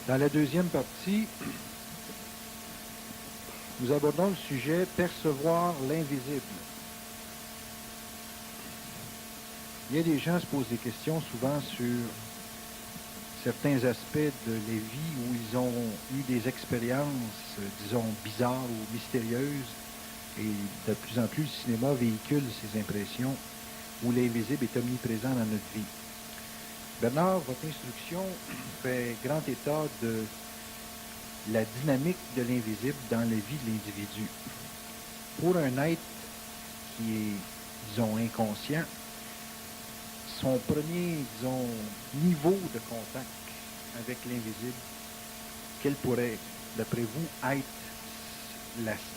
Dans la deuxième partie, nous abordons le sujet « Percevoir l'invisible ». Il y a des gens qui se posent des questions souvent sur certains aspects de la vie où ils ont eu des expériences, disons, bizarres ou mystérieuses. Et de plus en plus, le cinéma véhicule ces impressions où l'invisible est omniprésent dans notre vie. Bernard, votre instruction fait grand état de la dynamique de l'invisible dans la vie de l'individu. Pour un être qui est, disons, inconscient, son premier, disons, niveau de contact avec l'invisible, quel pourrait, d'après vous, être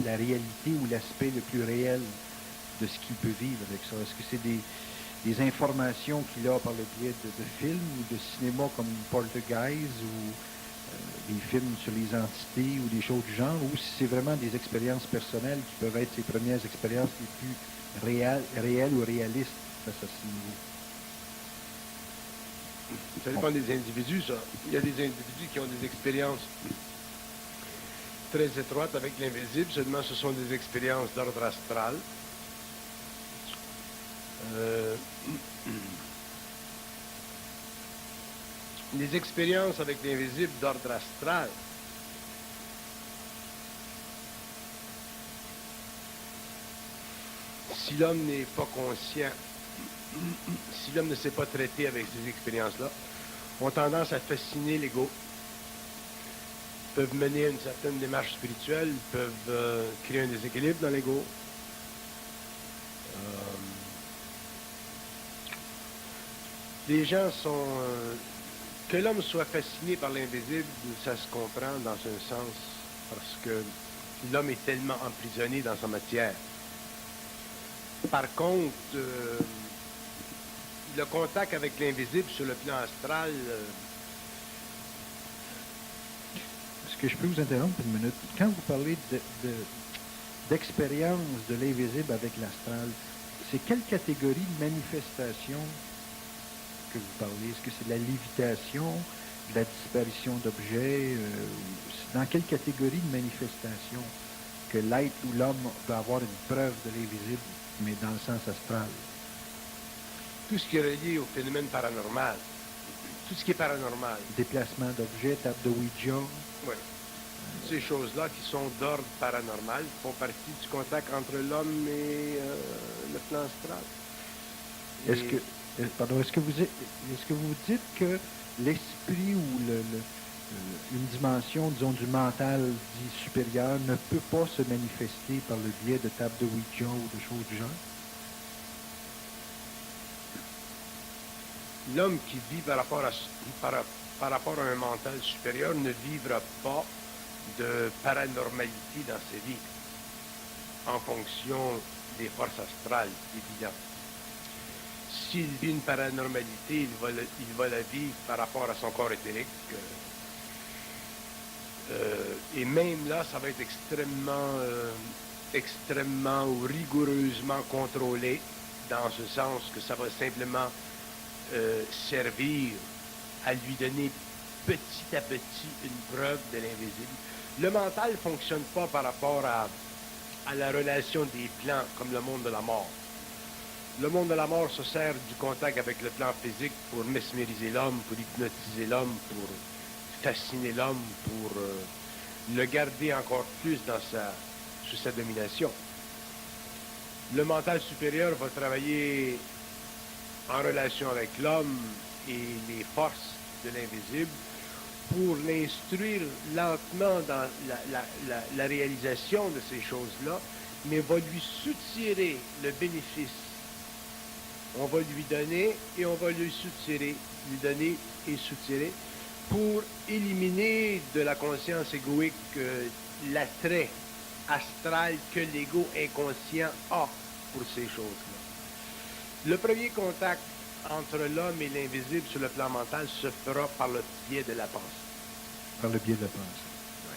la réalité ou l'aspect le plus réel de ce qu'il peut vivre avec ça? Est-ce que c'est des informations qu'il a par le biais de films ou de cinéma comme Poltergeist ou des films sur les entités ou des choses du genre, ou si c'est vraiment des expériences personnelles qui peuvent être ses premières expériences les plus réelles ou réalistes face à ce niveau? Ça dépend des individus, ça. Il y a des individus qui ont des expériences très étroites avec l'invisible, seulement ce sont des expériences d'ordre astral. Les expériences avec l'invisible d'ordre astral, si l'homme n'est pas conscient, si l'homme ne sait pas traiter avec ces expériences-là, ont tendance à fasciner l'ego, peuvent mener à une certaine démarche spirituelle, peuvent créer un déséquilibre dans l'ego. Les gens sont... que l'homme soit fasciné par l'invisible, ça se comprend dans un sens, parce que l'homme est tellement emprisonné dans sa matière. Par contre, le contact avec l'invisible sur le plan astral... Est-ce que je peux vous interrompre une minute? Quand vous parlez d'expérience de l'invisible avec l'astral, c'est quelle catégorie de manifestation que vous parlez? Est-ce que c'est de la lévitation, de la disparition d'objets? Dans quelle catégorie de manifestation que l'être ou l'homme peut avoir une preuve de l'invisible, mais dans le sens astral? Tout ce qui est relié au phénomène paranormal. Tout ce qui est paranormal. Déplacement d'objets, table de Ouija. Oui. Ces choses-là qui sont d'ordre paranormal font partie du contact entre l'homme et le plan astral. Est-ce que vous dites que l'esprit ou une dimension, disons, du mental dit supérieur ne peut pas se manifester par le biais de table de Ouija ou de choses du genre? L'homme qui vit par rapport à un mental supérieur ne vivra pas de paranormalité dans sa vie, en fonction des forces astrales, évidemment. S'il vit une paranormalité, il va la vivre par rapport à son corps éthérique. Et même là, ça va être extrêmement ou rigoureusement contrôlé, dans ce sens que ça va simplement servir à lui donner petit à petit une preuve de l'invisible. Le mental ne fonctionne pas par rapport à la relation des plans comme le monde de la mort. Le monde de la mort se sert du contact avec le plan physique pour mesmériser l'homme, pour hypnotiser l'homme, pour fasciner l'homme, pour le garder encore plus sous sa domination. Le mental supérieur va travailler en relation avec l'homme et les forces de l'invisible pour l'instruire lentement dans la réalisation de ces choses-là, mais va lui soutirer le bénéfice. On va lui donner et on va lui soutirer, lui donner et soutirer pour éliminer de la conscience égoïque l'attrait astral que l'ego inconscient a pour ces choses-là. Le premier contact entre l'homme et l'invisible sur le plan mental se fera par le biais de la pensée. Par le biais de la pensée. Oui.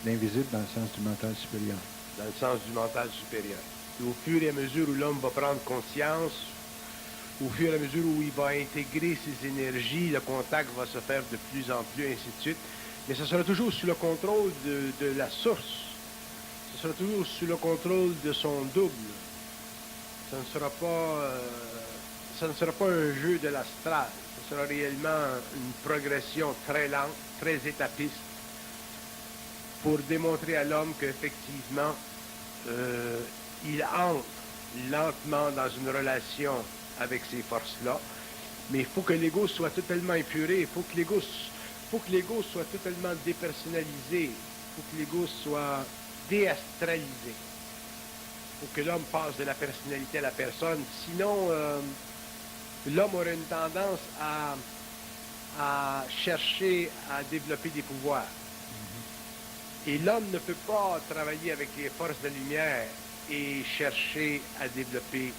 L'invisible dans le sens du mental supérieur. Dans le sens du mental supérieur. Et au fur et à mesure où l'homme va prendre conscience, au fur et à mesure où il va intégrer ses énergies, le contact va se faire de plus en plus, ainsi de suite. Mais ce sera toujours sous le contrôle de la source. Ce sera toujours sous le contrôle de son double. Ce ne sera pas un jeu de l'astral. Ce sera réellement une progression très lente, très étapiste, pour démontrer à l'homme qu'effectivement, il entre lentement dans une relation avec ces forces-là. Mais il faut que l'ego soit totalement épuré. Il faut que l'ego soit totalement dépersonnalisé. Il faut que l'ego soit déastralisé. Il faut que l'homme passe de la personnalité à la personne. Sinon, l'homme aurait une tendance à chercher à développer des pouvoirs. Et l'homme ne peut pas travailler avec les forces de lumière et chercher à développer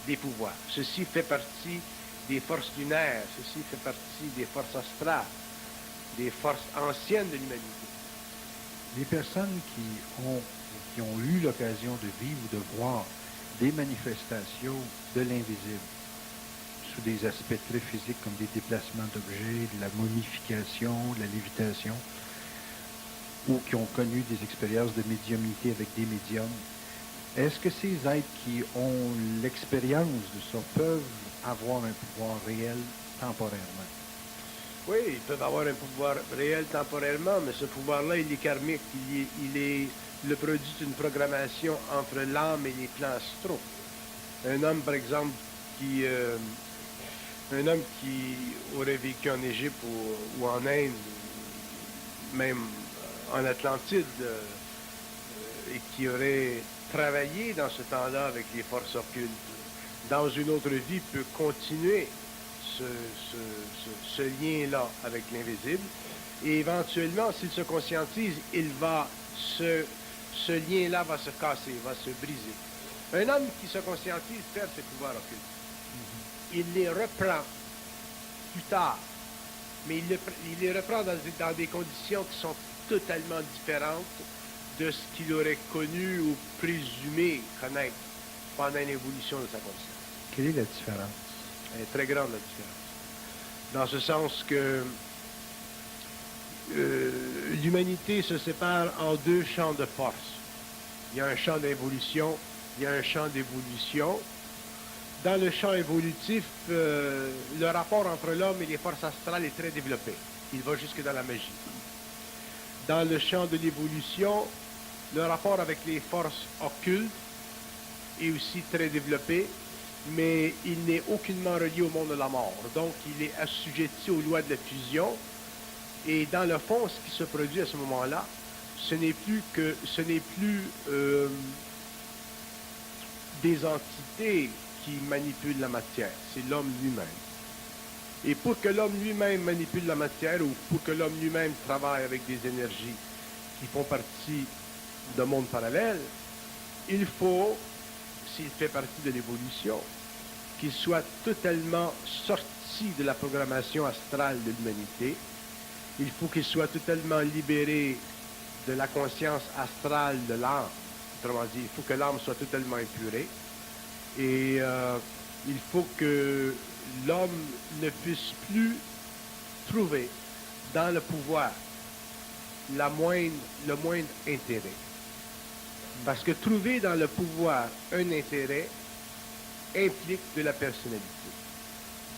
des pouvoirs. Ceci fait partie des forces lunaires, ceci fait partie des forces astrales, des forces anciennes de l'humanité. Les personnes qui ont eu l'occasion de vivre ou de voir des manifestations de l'invisible sous des aspects très physiques comme des déplacements d'objets, de la momification, de la lévitation, ou qui ont connu des expériences de médiumnité avec des médiums, est-ce que ces êtres qui ont l'expérience de ça peuvent avoir un pouvoir réel temporairement? Oui, ils peuvent avoir un pouvoir réel temporairement, mais ce pouvoir-là, il est karmique. Il est le produit d'une programmation entre l'âme et les plans astraux. Un homme, par exemple, qui aurait vécu en Égypte ou en Inde, même en Atlantide, et qui aurait travaillé dans ce temps-là avec les forces occultes, dans une autre vie, peut continuer ce lien-là avec l'invisible. Et éventuellement, s'il se conscientise, ce lien-là va se casser, va se briser. Un homme qui se conscientise perd ses pouvoirs occultes. Il les reprend plus tard, mais il les reprend dans des conditions qui sont totalement différentes de ce qu'il aurait connu ou présumé connaître pendant l'évolution de sa conscience. Quelle est la différence? Elle est très grande, la différence. Dans ce sens que l'humanité se sépare en deux champs de force. Il y a un champ d'évolution, il y a un champ d'évolution. Dans le champ évolutif, le rapport entre l'homme et les forces astrales est très développé. Il va jusque dans la magie. Dans le champ de l'évolution, le rapport avec les forces occultes est aussi très développé, mais il n'est aucunement relié au monde de la mort. Donc, il est assujetti aux lois de la fusion. Et dans le fond, ce qui se produit à ce moment-là, ce n'est plus des entités qui manipulent la matière, c'est l'homme lui-même. Et pour que l'homme lui-même manipule la matière, ou pour que l'homme lui-même travaille avec des énergies qui font partie d'un monde parallèle, il faut, s'il fait partie de l'évolution, qu'il soit totalement sorti de la programmation astrale de l'humanité. Il faut qu'il soit totalement libéré de la conscience astrale de l'âme. Autrement dit, il faut que l'âme soit totalement épurée. Et il faut que l'homme ne puisse plus trouver dans le pouvoir le moindre intérêt. Parce que trouver dans le pouvoir un intérêt implique de la personnalité.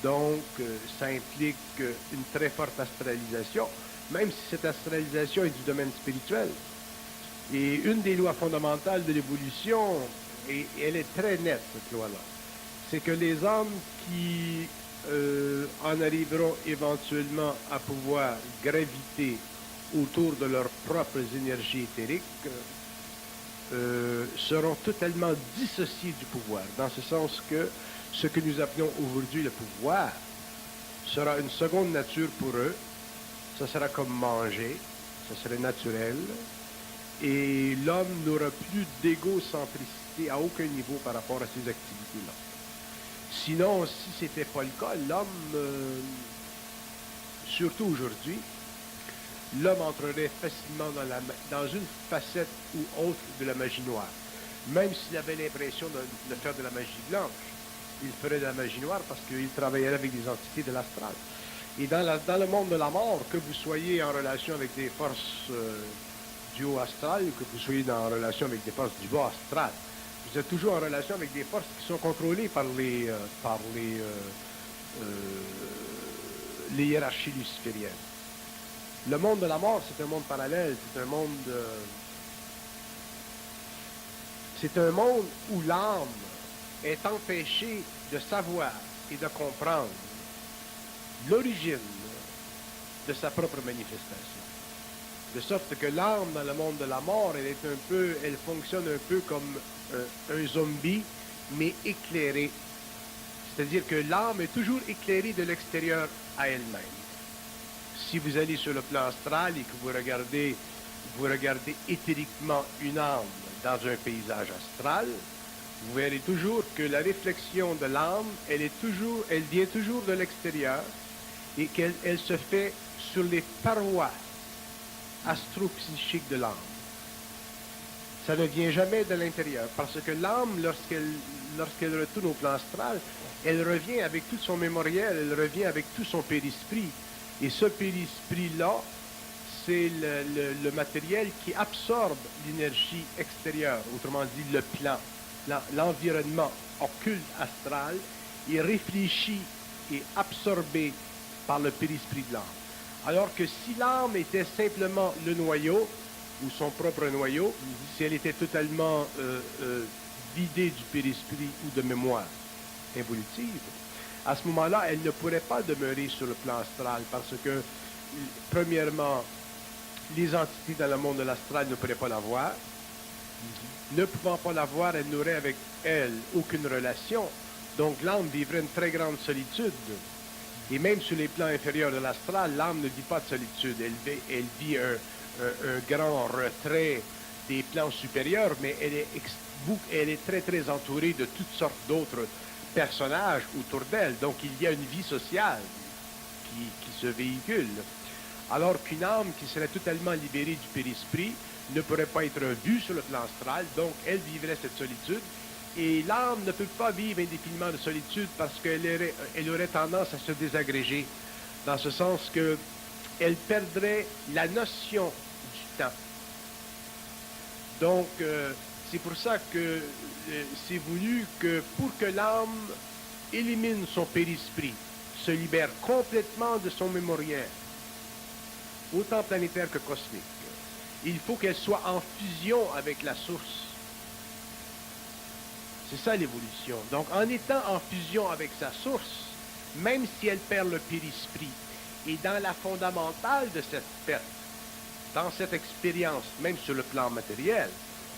Donc, ça implique une très forte astralisation, même si cette astralisation est du domaine spirituel. Et une des lois fondamentales de l'évolution, et elle est très nette, cette loi-là, c'est que les hommes qui en arriveront éventuellement à pouvoir graviter autour de leurs propres énergies éthériques seront totalement dissociés du pouvoir, dans ce sens que ce que nous appelons aujourd'hui le pouvoir sera une seconde nature pour eux. Ça sera comme manger, ça serait naturel, et l'homme n'aura plus d'égocentricité à aucun niveau par rapport à ces activités-là. Sinon, si ce n'était pas le cas, l'homme, surtout aujourd'hui, l'homme entrerait facilement dans une facette ou autre de la magie noire. Même s'il avait l'impression de faire de la magie blanche, il ferait de la magie noire parce qu'il travaillerait avec des entités de l'astral. Et dans le monde de la mort, que vous soyez en relation avec des forces du haut astral ou que vous soyez en relation avec des forces du bas astral, vous êtes toujours en relation avec des forces qui sont contrôlées par les hiérarchies lucifériennes. Le monde de la mort, c'est un monde parallèle, c'est un monde où l'âme est empêchée de savoir et de comprendre l'origine de sa propre manifestation. De sorte que l'âme dans le monde de la mort, elle fonctionne un peu comme un zombie, mais éclairé. C'est-à-dire que l'âme est toujours éclairée de l'extérieur à elle-même. Si vous allez sur le plan astral et que vous regardez éthériquement une âme dans un paysage astral, vous verrez toujours que la réflexion de l'âme, elle vient toujours de l'extérieur et qu'elle se fait sur les parois astropsychiques de l'âme. Ça ne vient jamais de l'intérieur, parce que l'âme, lorsqu'elle retourne au plan astral, elle revient avec tout son mémoriel, elle revient avec tout son périsprit. Et ce périsprit-là, c'est le matériel qui absorbe l'énergie extérieure, autrement dit le plan, l'environnement occulte astral, est réfléchi et absorbé par le périsprit de l'âme. Alors que si l'âme était simplement le noyau, ou son propre noyau, si elle était totalement vidée du périsprit ou de mémoire involutive, à ce moment-là, elle ne pourrait pas demeurer sur le plan astral parce que, premièrement, les entités dans le monde de l'astral ne pourraient pas la voir. Ne pouvant pas la voir, elle n'aurait avec elle aucune relation. Donc l'âme vivrait une très grande solitude. Et même sur les plans inférieurs de l'astral, l'âme ne vit pas de solitude. Elle vit un grand retrait des plans supérieurs, mais elle est très, très entourée de toutes sortes d'autres personnages autour d'elle. Donc, il y a une vie sociale qui se véhicule. Alors qu'une âme qui serait totalement libérée du périsprit ne pourrait pas être vue sur le plan astral, donc elle vivrait cette solitude. Et l'âme ne peut pas vivre indéfiniment de solitude parce qu'elle aurait tendance à se désagréger, dans ce sens qu'elle perdrait la notion du temps. Donc, c'est pour ça que c'est voulu que pour que l'âme élimine son périsprit, se libère complètement de son mémoriel, autant planétaire que cosmique, il faut qu'elle soit en fusion avec la source. C'est ça l'évolution. Donc, en étant en fusion avec sa source, même si elle perd le périsprit, et dans la fondamentale de cette perte, dans cette expérience, même sur le plan matériel,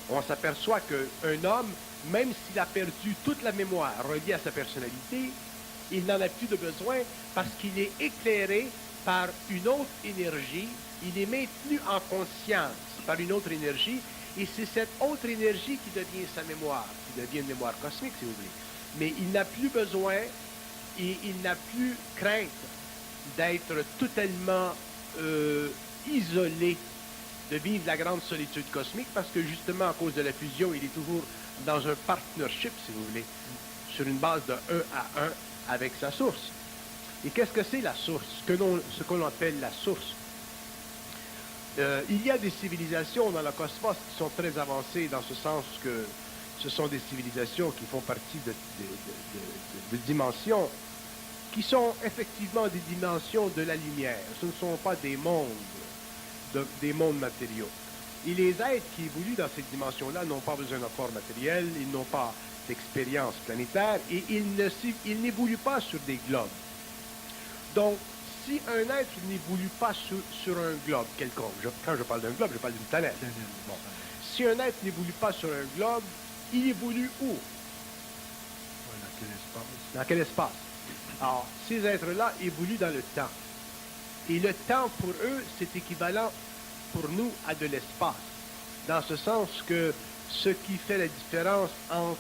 on s'aperçoit qu'un homme, même s'il a perdu toute la mémoire reliée à sa personnalité, il n'en a plus de besoin parce qu'il est éclairé par une autre énergie, il est maintenu en conscience par une autre énergie, et c'est cette autre énergie qui devient sa mémoire, qui devient une mémoire cosmique, si vous voulez. Mais il n'a plus besoin et il n'a plus crainte d'être totalement isolé, de vivre la grande solitude cosmique, parce que justement, à cause de la fusion, il est toujours dans un partnership, si vous voulez, sur une base de 1 à 1 avec sa source. Et qu'est-ce que c'est la source? Ce que l'on appelle la source. Il y a des civilisations dans le cosmos qui sont très avancées, dans ce sens que ce sont des civilisations qui font partie de dimensions qui sont effectivement des dimensions de la lumière. Ce ne sont pas des mondes matériaux. Et les êtres qui évoluent dans ces dimensions-là n'ont pas besoin d'un corps matériel, ils n'ont pas d'expérience planétaire et ils n'évoluent pas sur des globes. Donc, si un être n'évolue pas sur un globe quelconque, quand je parle d'un globe, je parle d'une planète. Bon. Si un être n'évolue pas sur un globe, il évolue où? Dans quel espace? Dans quel espace? Alors, ces êtres-là évoluent dans le temps. Et le temps, pour eux, c'est équivalent pour nous à de l'espace. Dans ce sens que ce qui fait la différence entre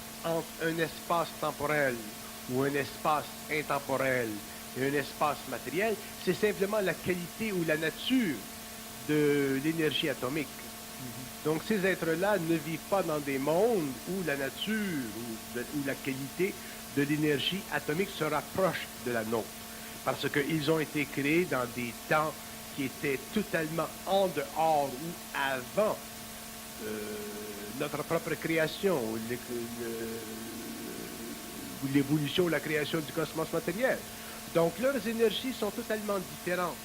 un espace temporel ou un espace intemporel et un espace matériel, c'est simplement la qualité ou la nature de l'énergie atomique. Donc, ces êtres-là ne vivent pas dans des mondes où la nature ou la qualité de l'énergie atomique se rapproche de la nôtre. Parce qu'ils ont été créés dans des temps qui étaient totalement en dehors ou avant notre propre création, ou l'évolution ou la création du cosmos matériel. Donc leurs énergies sont totalement différentes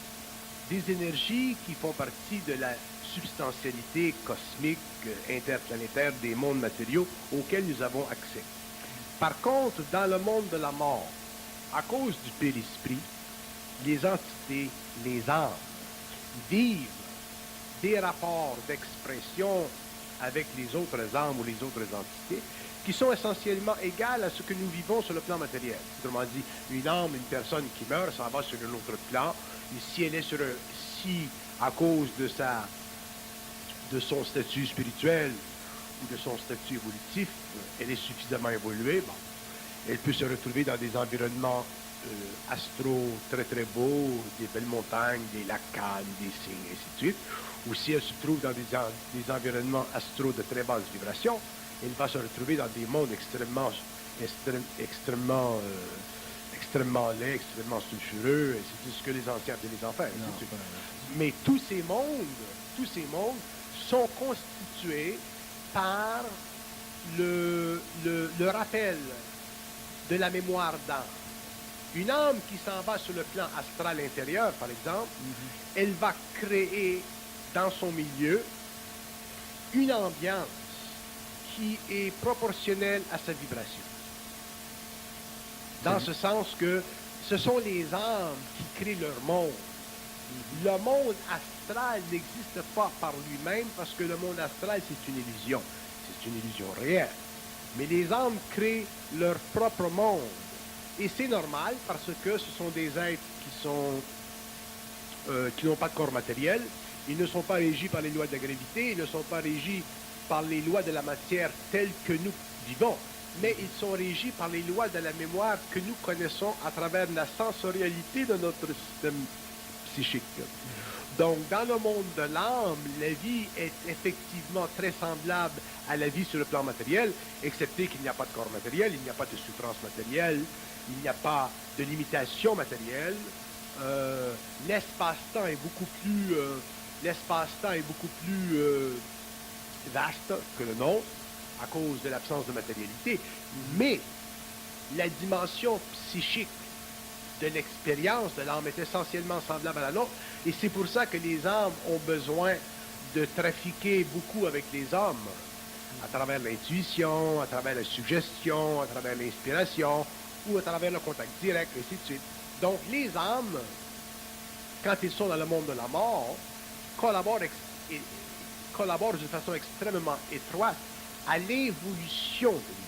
des énergies qui font partie de la substantialité cosmique, interplanétaire des mondes matériaux auxquels nous avons accès. Par contre, dans le monde de la mort, à cause du périsprit, les entités, les âmes, vivent des rapports d'expression avec les autres âmes ou les autres entités qui sont essentiellement égales à ce que nous vivons sur le plan matériel. Autrement dit, une âme, une personne qui meurt, ça va sur un autre plan. Et si elle est si à cause de son statut spirituel ou de son statut évolutif, elle est suffisamment évoluée, bon, elle peut se retrouver dans des environnements astraux très très beaux, des belles montagnes, des lacs calmes, des cygnes, et ainsi de suite. Ou si elle se trouve dans des environnements astraux de très basse vibration, elle va se retrouver dans des mondes extrêmement laids, extrêmement sulfureux, et c'est tout ce que les anciens appelaient les enfers. Mais tous ces mondes sont constitués par le rappel de la mémoire d'âme. Une âme qui s'en va sur le plan astral intérieur, par exemple, elle va créer dans son milieu une ambiance qui est proportionnelle à sa vibration. Dans ce sens que ce sont les âmes qui créent leur monde. Le monde astral n'existe pas par lui-même parce que le monde astral, c'est une illusion. C'est une illusion réelle. Mais les âmes créent leur propre monde. Et c'est normal parce que ce sont des êtres qui n'ont pas de corps matériel. Ils ne sont pas régis par les lois de la gravité. Ils ne sont pas régis par les lois de la matière telles que nous vivons. Mais ils sont régis par les lois de la mémoire que nous connaissons à travers la sensorialité de notre système psychique. Donc, dans le monde de l'âme, la vie est effectivement très semblable à la vie sur le plan matériel, excepté qu'il n'y a pas de corps matériel, il n'y a pas de souffrance matérielle, il n'y a pas de limitation matérielle. L'espace-temps est beaucoup plus vaste que le nôtre à cause de l'absence de matérialité, mais la dimension psychique de l'expérience de l'âme est essentiellement semblable à la nôtre, et c'est pour ça que les âmes ont besoin de trafiquer beaucoup avec les hommes, à travers l'intuition, à travers la suggestion, à travers l'inspiration, ou à travers le contact direct, et ainsi de suite. Donc les âmes, quand ils sont dans le monde de la mort, collaborent d'une façon extrêmement étroite à l'évolution de l'univers.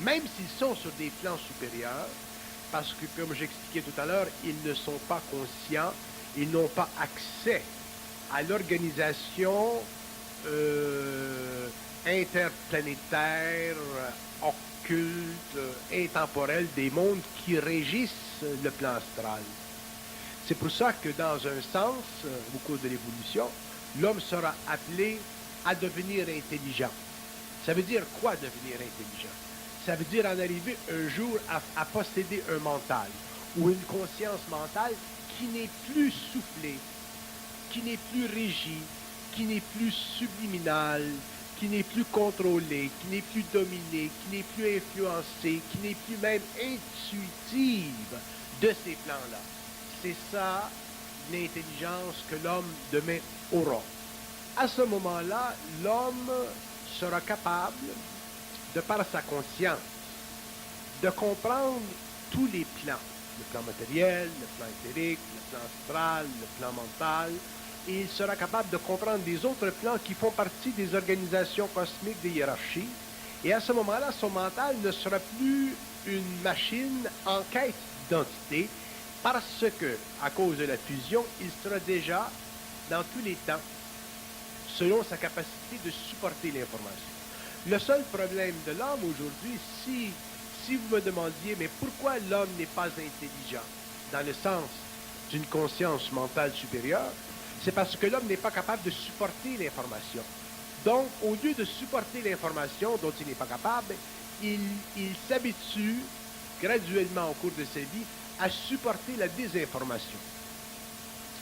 Même s'ils sont sur des plans supérieurs, parce que, comme j'expliquais tout à l'heure, ils ne sont pas conscients, ils n'ont pas accès à l'organisation interplanétaire, occulte, intemporelle des mondes qui régissent le plan astral. C'est pour ça que, dans un sens, au cours de l'évolution, l'homme sera appelé à devenir intelligent. Ça veut dire quoi, devenir intelligent? Ça veut dire en arriver un jour à posséder un mental ou une conscience mentale qui n'est plus soufflée, qui n'est plus régie, qui n'est plus subliminale, qui n'est plus contrôlée, qui n'est plus dominée, qui n'est plus influencée, qui n'est plus même intuitive de ces plans-là. C'est ça l'intelligence que l'homme demain aura. À ce moment-là, l'homme sera capable, de par sa conscience, de comprendre tous les plans. Le plan matériel, le plan éthérique, le plan astral, le plan mental. Et il sera capable de comprendre des autres plans qui font partie des organisations cosmiques, des hiérarchies. Et à ce moment-là, son mental ne sera plus une machine en quête d'identité, parce que, à cause de la fusion, il sera déjà, dans tous les temps, selon sa capacité de supporter l'information. Le seul problème de l'homme aujourd'hui, si vous me demandiez, mais pourquoi l'homme n'est pas intelligent, dans le sens d'une conscience mentale supérieure, c'est parce que l'homme n'est pas capable de supporter l'information. Donc, au lieu de supporter l'information dont il n'est pas capable, il s'habitue graduellement au cours de sa vie à supporter la désinformation.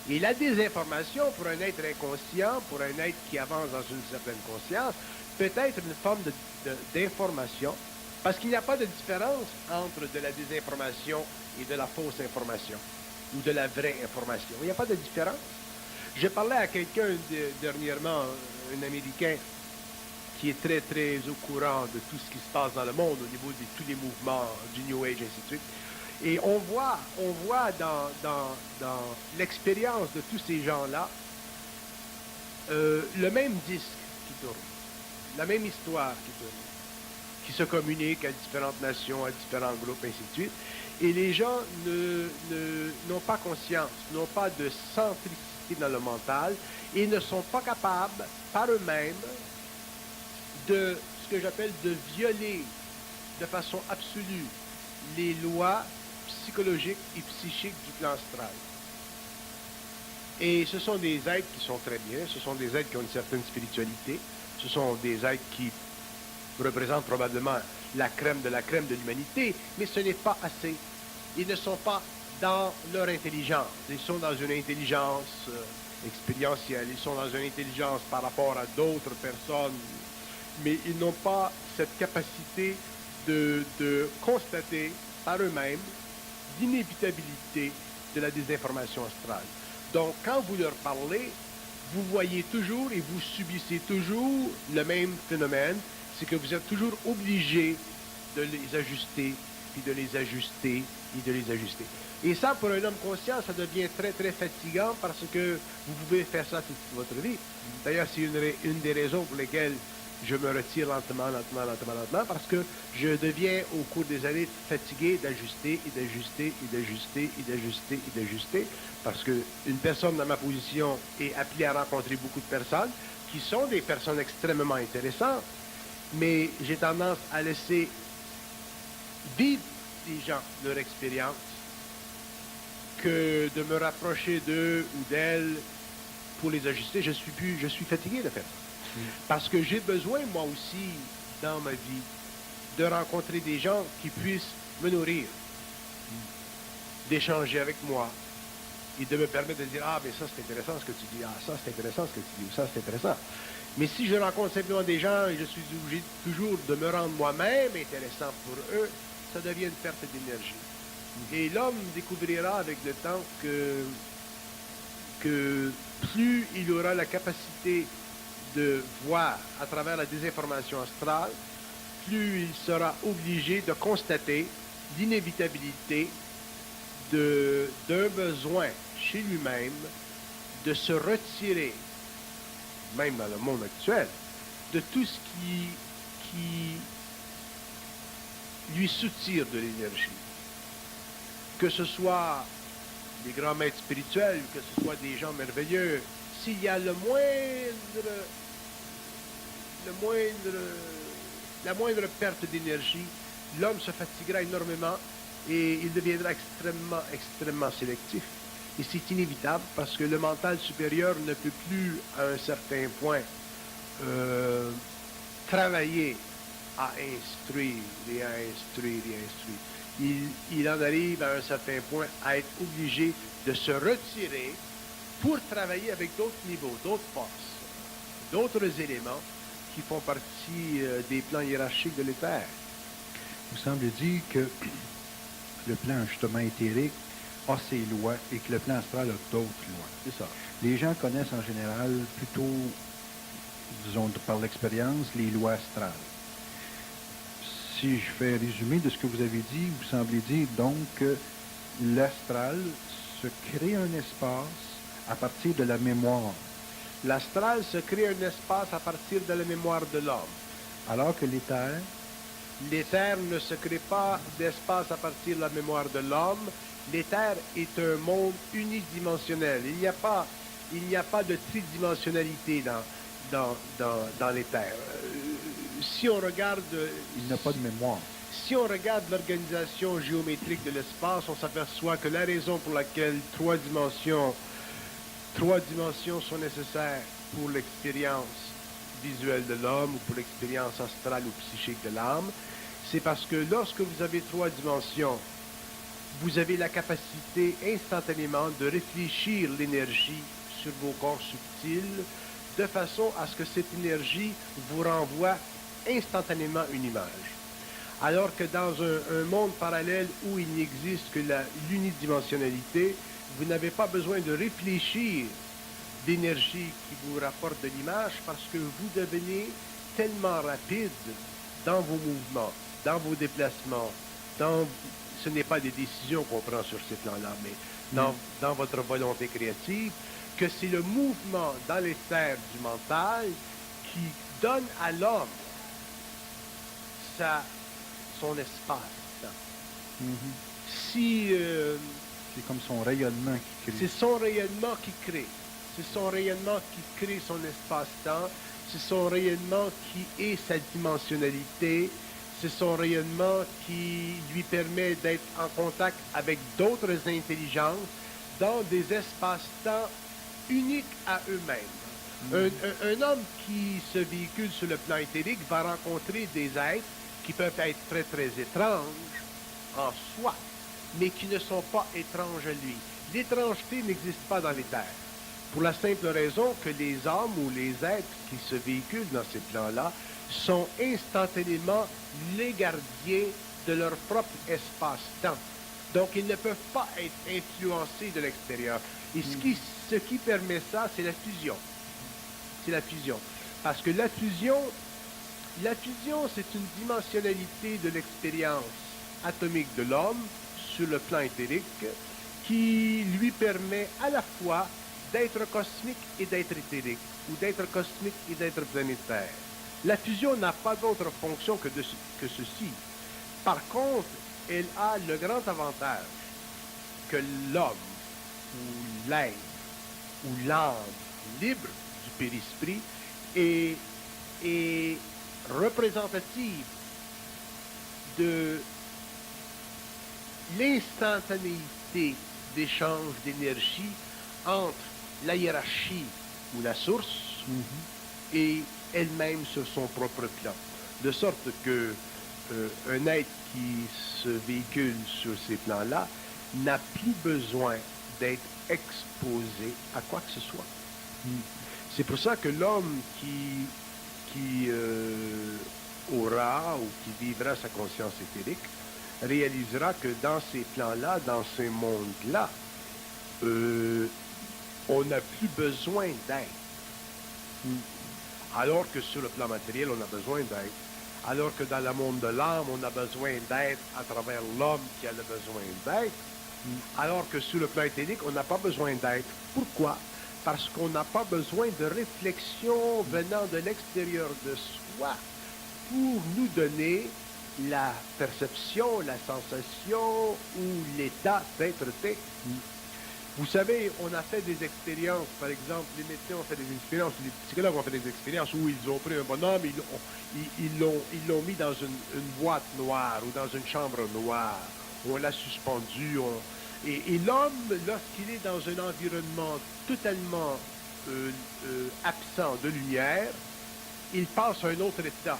Et la désinformation, pour un être inconscient, pour un être qui avance dans une certaine conscience, peut être une forme d'information, parce qu'il n'y a pas de différence entre de la désinformation et de la fausse information, ou de la vraie information. Il n'y a pas de différence. Je parlais à quelqu'un dernièrement, un Américain, qui est très, très au courant de tout ce qui se passe dans le monde au niveau de tous les mouvements du New Age, ainsi de suite. Et on voit dans l'expérience de tous ces gens-là le même disque qui tourne, la même histoire qui tourne, qui se communique à différentes nations, à différents groupes, ainsi de suite. Et les gens n'ont pas conscience, n'ont pas de centricité dans le mental et ne sont pas capables, par eux-mêmes, de ce que j'appelle de violer de façon absolue les lois psychologiques et psychiques du plan astral. Et ce sont des êtres qui sont très bien, ce sont des êtres qui ont une certaine spiritualité, ce sont des êtres qui représentent probablement la crème de l'humanité, mais ce n'est pas assez. Ils ne sont pas dans leur intelligence, ils sont dans une intelligence expérientielle, ils sont dans une intelligence par rapport à d'autres personnes, mais ils n'ont pas cette capacité de constater par eux-mêmes l'inévitabilité de la désinformation astrale. Donc, quand vous leur parlez, vous voyez toujours et vous subissez toujours le même phénomène, c'est que vous êtes toujours obligé de les ajuster, puis de les ajuster, puis de les ajuster. Et ça, pour un homme conscient, ça devient très, très fatigant parce que vous pouvez faire ça toute votre vie. D'ailleurs, c'est une des raisons pour lesquelles je me retire lentement, parce que je deviens, au cours des années, fatigué d'ajuster, et d'ajuster, et d'ajuster, et d'ajuster, et d'ajuster, parce qu'une personne dans ma position est appelée à rencontrer beaucoup de personnes qui sont des personnes extrêmement intéressantes, mais j'ai tendance à laisser vivre les gens leur expérience que de me rapprocher d'eux ou d'elles pour les ajuster. Je suis fatigué de faire ça. Parce que j'ai besoin, moi aussi, dans ma vie, de rencontrer des gens qui puissent me nourrir, d'échanger avec moi et de me permettre de dire « Ah, mais ça, c'est intéressant ce que tu dis. Ah, ça, c'est intéressant ce que tu dis. Ça, c'est intéressant. » Mais si je rencontre simplement des gens et je suis obligé toujours de me rendre moi-même intéressant pour eux, ça devient une perte d'énergie. Et l'homme découvrira avec le temps que plus il aura la capacité de voir à travers la désinformation astrale, plus il sera obligé de constater l'inévitabilité d'un besoin chez lui-même de se retirer, même dans le monde actuel, de tout ce qui lui soutire de l'énergie. Que ce soit des grands maîtres spirituels, que ce soit des gens merveilleux, s'il y a la moindre perte d'énergie, l'homme se fatiguera énormément et il deviendra extrêmement, extrêmement sélectif. Et c'est inévitable parce que le mental supérieur ne peut plus, à un certain point, travailler à instruire et à instruire et à instruire. Il en arrive à un certain point à être obligé de se retirer pour travailler avec d'autres niveaux, d'autres forces, d'autres éléments qui font partie des plans hiérarchiques de l'éther. Vous semblez dire que le plan justement éthérique a ses lois et que le plan astral a d'autres lois. C'est ça. Les gens connaissent en général plutôt, disons par l'expérience, les lois astrales. Si je fais résumé de ce que vous avez dit, vous semblez dire donc que l'astral se crée un espace à partir de la mémoire. L'astral se crée un espace à partir de la mémoire de l'homme. Alors que l'éther ne se crée pas d'espace à partir de la mémoire de l'homme. L'éther est un monde unidimensionnel. Il n'y a pas de tridimensionnalité dans l'éther. Si on regarde... Il n'a pas de mémoire. Si on regarde l'organisation géométrique de l'espace, on s'aperçoit que la raison pour laquelle trois dimensions sont nécessaires pour l'expérience visuelle de l'homme ou pour l'expérience astrale ou psychique de l'âme, c'est parce que lorsque vous avez trois dimensions vous avez la capacité instantanément de réfléchir l'énergie sur vos corps subtils de façon à ce que cette énergie vous renvoie instantanément une image. Alors que dans un monde parallèle où il n'existe que l'unidimensionnalité, vous n'avez pas besoin de réfléchir d'énergie qui vous rapporte de l'image parce que vous devenez tellement rapide dans vos mouvements, dans vos déplacements, ce n'est pas des décisions qu'on prend sur ces plans-là, mais dans votre volonté créative, que c'est le mouvement dans les sphères du mental qui donne à l'homme son espace. Si C'est comme son rayonnement qui crée. c'est son rayonnement qui crée. C'est son rayonnement qui crée son espace-temps. C'est son rayonnement qui est sa dimensionnalité. C'est son rayonnement qui lui permet d'être en contact avec d'autres intelligences dans des espaces-temps uniques à eux-mêmes. Un homme qui se véhicule sur le plan éthérique va rencontrer des êtres qui peuvent être très, très étranges en soi, mais qui ne sont pas étranges à lui. L'étrangeté n'existe pas dans les terres, pour la simple raison que les âmes ou les êtres qui se véhiculent dans ces plans-là sont instantanément les gardiens de leur propre espace-temps. Donc, ils ne peuvent pas être influencés de l'extérieur. Et ce qui permet ça, c'est la fusion. C'est la fusion. Parce que la fusion, c'est une dimensionnalité de l'expérience atomique de l'homme sur le plan éthérique qui lui permet à la fois d'être cosmique et d'être éthérique, ou d'être cosmique et d'être planétaire. La fusion n'a pas d'autre fonction que ceci. Par contre, elle a le grand avantage que l'homme, ou l'être, ou l'âme libre du périsprit est représentative de l'instantanéité d'échange d'énergie entre la hiérarchie ou la source et elle-même sur son propre plan. De sorte que un être qui se véhicule sur ces plans-là n'a plus besoin d'être exposé à quoi que ce soit. C'est pour ça que l'homme qui aura ou qui vivra sa conscience éthérique réalisera que dans ces plans-là, dans ces mondes-là, on n'a plus besoin d'être. Alors que sur le plan matériel, on a besoin d'être. Alors que dans le monde de l'âme, on a besoin d'être à travers l'homme qui a le besoin d'être. Alors que sur le plan éthérique, on n'a pas besoin d'être. Pourquoi? Parce qu'on n'a pas besoin de réflexion venant de l'extérieur de soi pour nous donner la perception, la sensation ou l'état d'être-té. Vous savez, on a fait des expériences, par exemple, les médecins ont fait des expériences, les psychologues ont fait des expériences où ils ont pris un bonhomme, ils l'ont mis dans une boîte noire ou dans une chambre noire, où on l'a suspendu. Et l'homme, lorsqu'il est dans un environnement totalement absent de lumière, il passe à un autre état.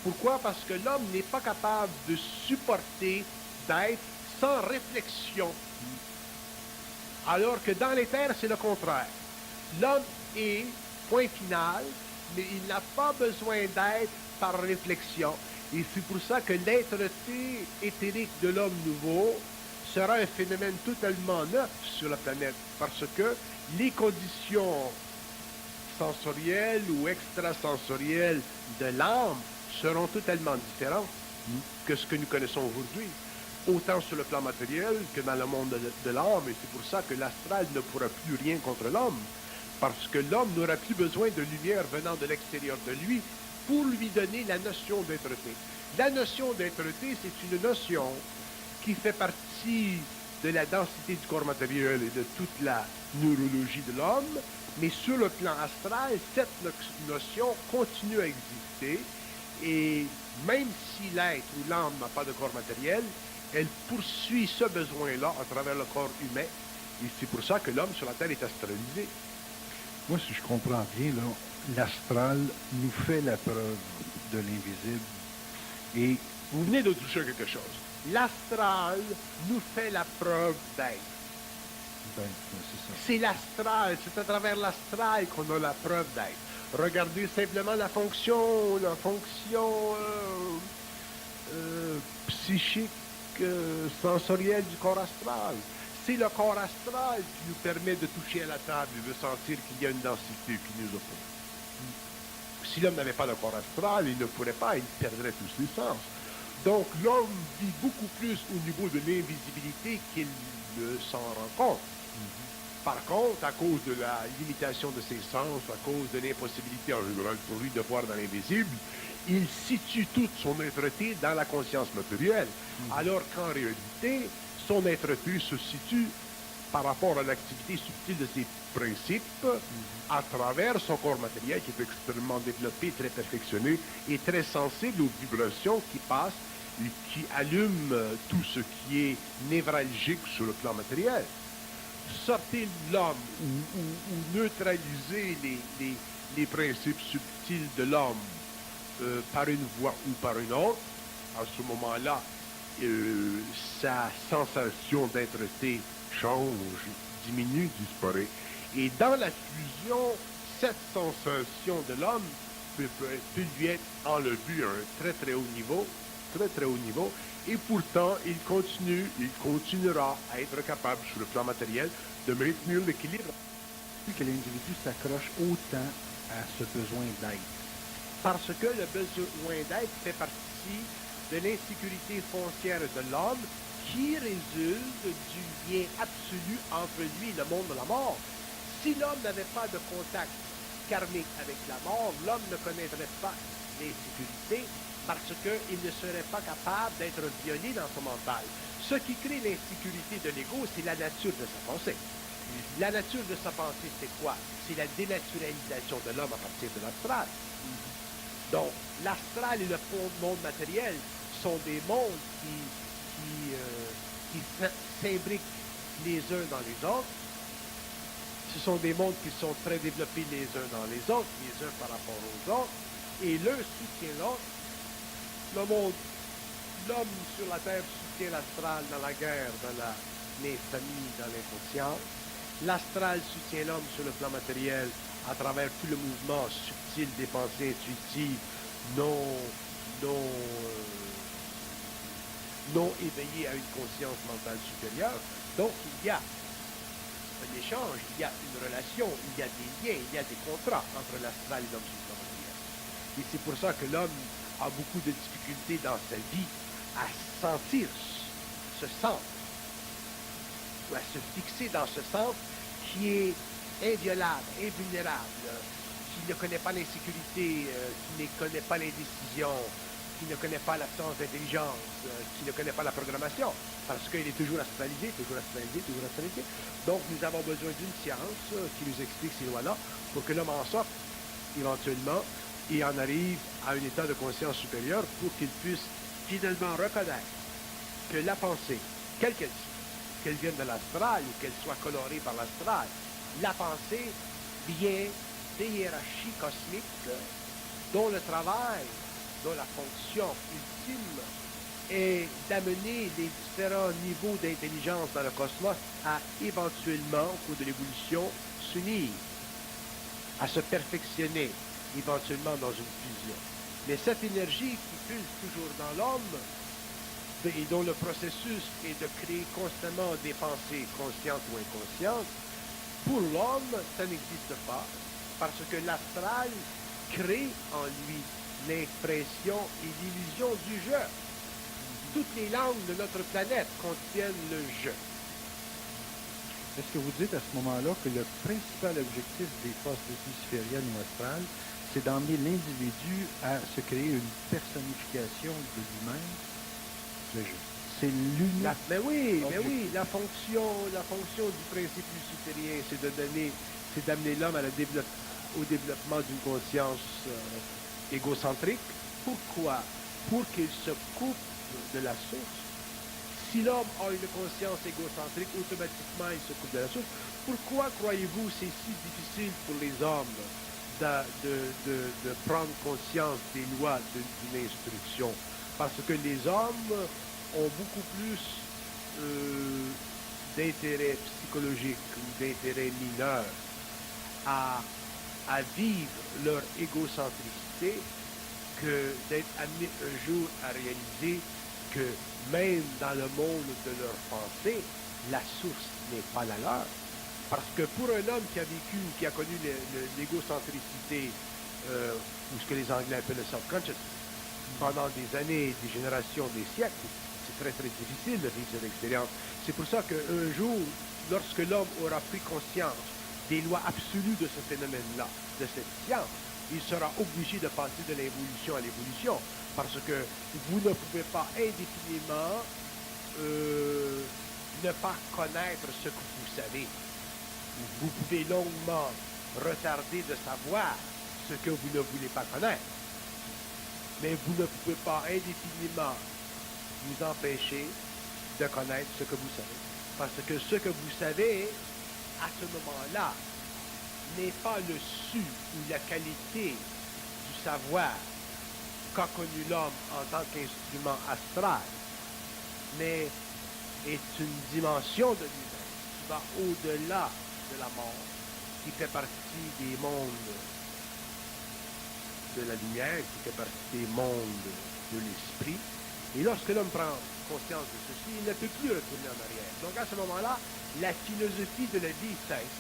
Pourquoi? Parce que l'homme n'est pas capable de supporter d'être sans réflexion. Alors que dans les terres, c'est le contraire. L'homme est, point final, mais il n'a pas besoin d'être par réflexion. Et c'est pour ça que l'être-té éthérique de l'homme nouveau sera un phénomène totalement neuf sur la planète, parce que les conditions sensorielles ou extrasensorielles de l'âme seront totalement différentes que ce que nous connaissons aujourd'hui, autant sur le plan matériel que dans le monde de l'âme. Et c'est pour ça que l'astral ne pourra plus rien contre l'homme, parce que l'homme n'aura plus besoin de lumière venant de l'extérieur de lui pour lui donner la notion d'être-té. La notion d'être-té, c'est une notion qui fait partie de la densité du corps matériel et de toute la neurologie de l'homme, mais sur le plan astral, cette notion continue à exister, et même si l'être ou l'âme n'a pas de corps matériel, elle poursuit ce besoin-là à travers le corps humain, et c'est pour ça que l'homme sur la Terre est astralisé. Moi, si je comprends bien, là, l'astral nous fait la preuve de l'invisible. Et Vous venez de toucher quelque chose. L'astral nous fait la preuve d'être. Ben, c'est ça. C'est l'astral, c'est à travers l'astral qu'on a la preuve d'être. Regardez simplement la fonction psychique, sensorielle du corps astral. C'est le corps astral qui nous permet de toucher à la table et de sentir qu'il y a une densité qui nous oppose. Si l'homme n'avait pas le corps astral, il ne pourrait pas, il perdrait tous ses sens. Donc l'homme vit beaucoup plus au niveau de l'invisibilité qu'il ne s'en rend compte. Par contre, à cause de la limitation de ses sens, à cause de l'impossibilité en général pour lui de voir dans l'invisible, il situe toute son être-té dans la conscience matérielle, alors qu'en réalité, son être-té se situe par rapport à l'activité subtile de ses principes à travers son corps matériel qui est extrêmement développé, très perfectionné et très sensible aux vibrations qui passent et qui allument tout ce qui est névralgique sur le plan matériel. Sortez l'homme ou neutraliser les principes subtils de l'homme par une voie ou par une autre, à ce moment-là, sa sensation d'être-té change, diminue, disparaît. Et dans la fusion, cette sensation de l'homme peut lui être enlevée à un très très haut niveau, et pourtant il continuera à être capable sur le plan matériel de maintenir l'équilibre. Que l'individu s'accroche autant à ce besoin d'être. Parce que le besoin d'être fait partie de l'insécurité foncière de l'homme qui résulte du lien absolu entre lui et le monde de la mort. Si l'homme n'avait pas de contact karmique avec la mort, l'homme ne connaîtrait pas l'insécurité parce qu'il ne serait pas capable d'être violé dans son mental. Ce qui crée l'insécurité de l'ego, c'est la nature de sa pensée. La nature de sa pensée, c'est quoi? C'est la dénaturalisation de l'homme à partir de l'astral. Donc, l'astral et le monde matériel sont des mondes qui s'imbriquent les uns dans les autres. Ce sont des mondes qui sont très développés les uns dans les autres, les uns par rapport aux autres, et l'un soutient l'autre. L'homme sur la terre soutient l'astral dans la guerre, dans l'infamie, dans l'inconscience. L'astral soutient l'homme sur le plan matériel à travers tout le mouvement subtil des pensées intuitives non éveillées à une conscience mentale supérieure. Donc il y a un échange, il y a une relation, il y a des liens, il y a des contrats entre l'astral et l'homme sur le plan matériel. Et c'est pour ça que l'homme a beaucoup de difficultés dans sa vie à sentir ce centre, ou à se fixer dans ce centre qui est inviolable, invulnérable, qui ne connaît pas l'insécurité, qui ne connaît pas l'indécision, qui ne connaît pas l'absence d'intelligence, qui ne connaît pas la programmation, parce qu'il est toujours astralisé, toujours astralisé, toujours astralisé. Donc nous avons besoin d'une science qui nous explique ces lois-là pour que l'homme en sorte éventuellement et en arrive à un état de conscience supérieure pour qu'il puisse finalement reconnaître que la pensée, quelle qu'elle soit, qu'elle vienne de l'astral ou qu'elle soit colorée par l'astral, la pensée vient des hiérarchies cosmiques dont le travail, dont la fonction ultime est d'amener les différents niveaux d'intelligence dans le cosmos à éventuellement, au cours de l'évolution, s'unir, à se perfectionner éventuellement dans une fusion. Mais cette énergie qui pulse toujours dans l'homme et dont le processus est de créer constamment des pensées conscientes ou inconscientes, pour l'homme, ça n'existe pas, parce que l'astral crée en lui l'impression et l'illusion du jeu. Toutes les langues de notre planète contiennent le jeu. Est-ce que vous dites à ce moment-là que le principal objectif des forces lucifériennes ou astrales, c'est d'emmener l'individu à se créer une personnification de lui-même? C'est l'unique. Mais oui, la fonction du principe luciférien, c'est d'amener l'homme au développement d'une conscience égocentrique. Pourquoi? Pour qu'il se coupe de la source. Si l'homme a une conscience égocentrique, automatiquement il se coupe de la source. Pourquoi croyez-vous c'est si difficile pour les hommes de prendre conscience des lois d'une instruction? Parce que les hommes ont beaucoup plus d'intérêt psychologique ou d'intérêt mineur à vivre leur égocentricité que d'être amené un jour à réaliser que même dans le monde de leur pensée, la source n'est pas la leur. Parce que pour un homme qui a vécu ou qui a connu l'égocentricité, ou ce que les Anglais appellent le self-conscious, pendant des années, des générations, des siècles, c'est très très difficile de vivre cette expérience. C'est pour ça qu'un jour, lorsque l'homme aura pris conscience des lois absolues de ce phénomène-là, de cette science, il sera obligé de passer de l'involution à l'évolution, parce que vous ne pouvez pas indéfiniment ne pas connaître ce que vous savez. Vous pouvez longuement retarder de savoir ce que vous ne voulez pas connaître, mais vous ne pouvez pas indéfiniment vous empêcher de connaître ce que vous savez. Parce que ce que vous savez, à ce moment-là, n'est pas le su ou la qualité du savoir qu'a connu l'homme en tant qu'instrument astral, mais est une dimension de lui-même qui va au-delà de la mort, qui fait partie des mondes de la lumière, qui fait partie des mondes de l'esprit. Et lorsque l'homme prend conscience de ceci, il ne peut plus retourner en arrière. Donc à ce moment-là, la philosophie de la vie cesse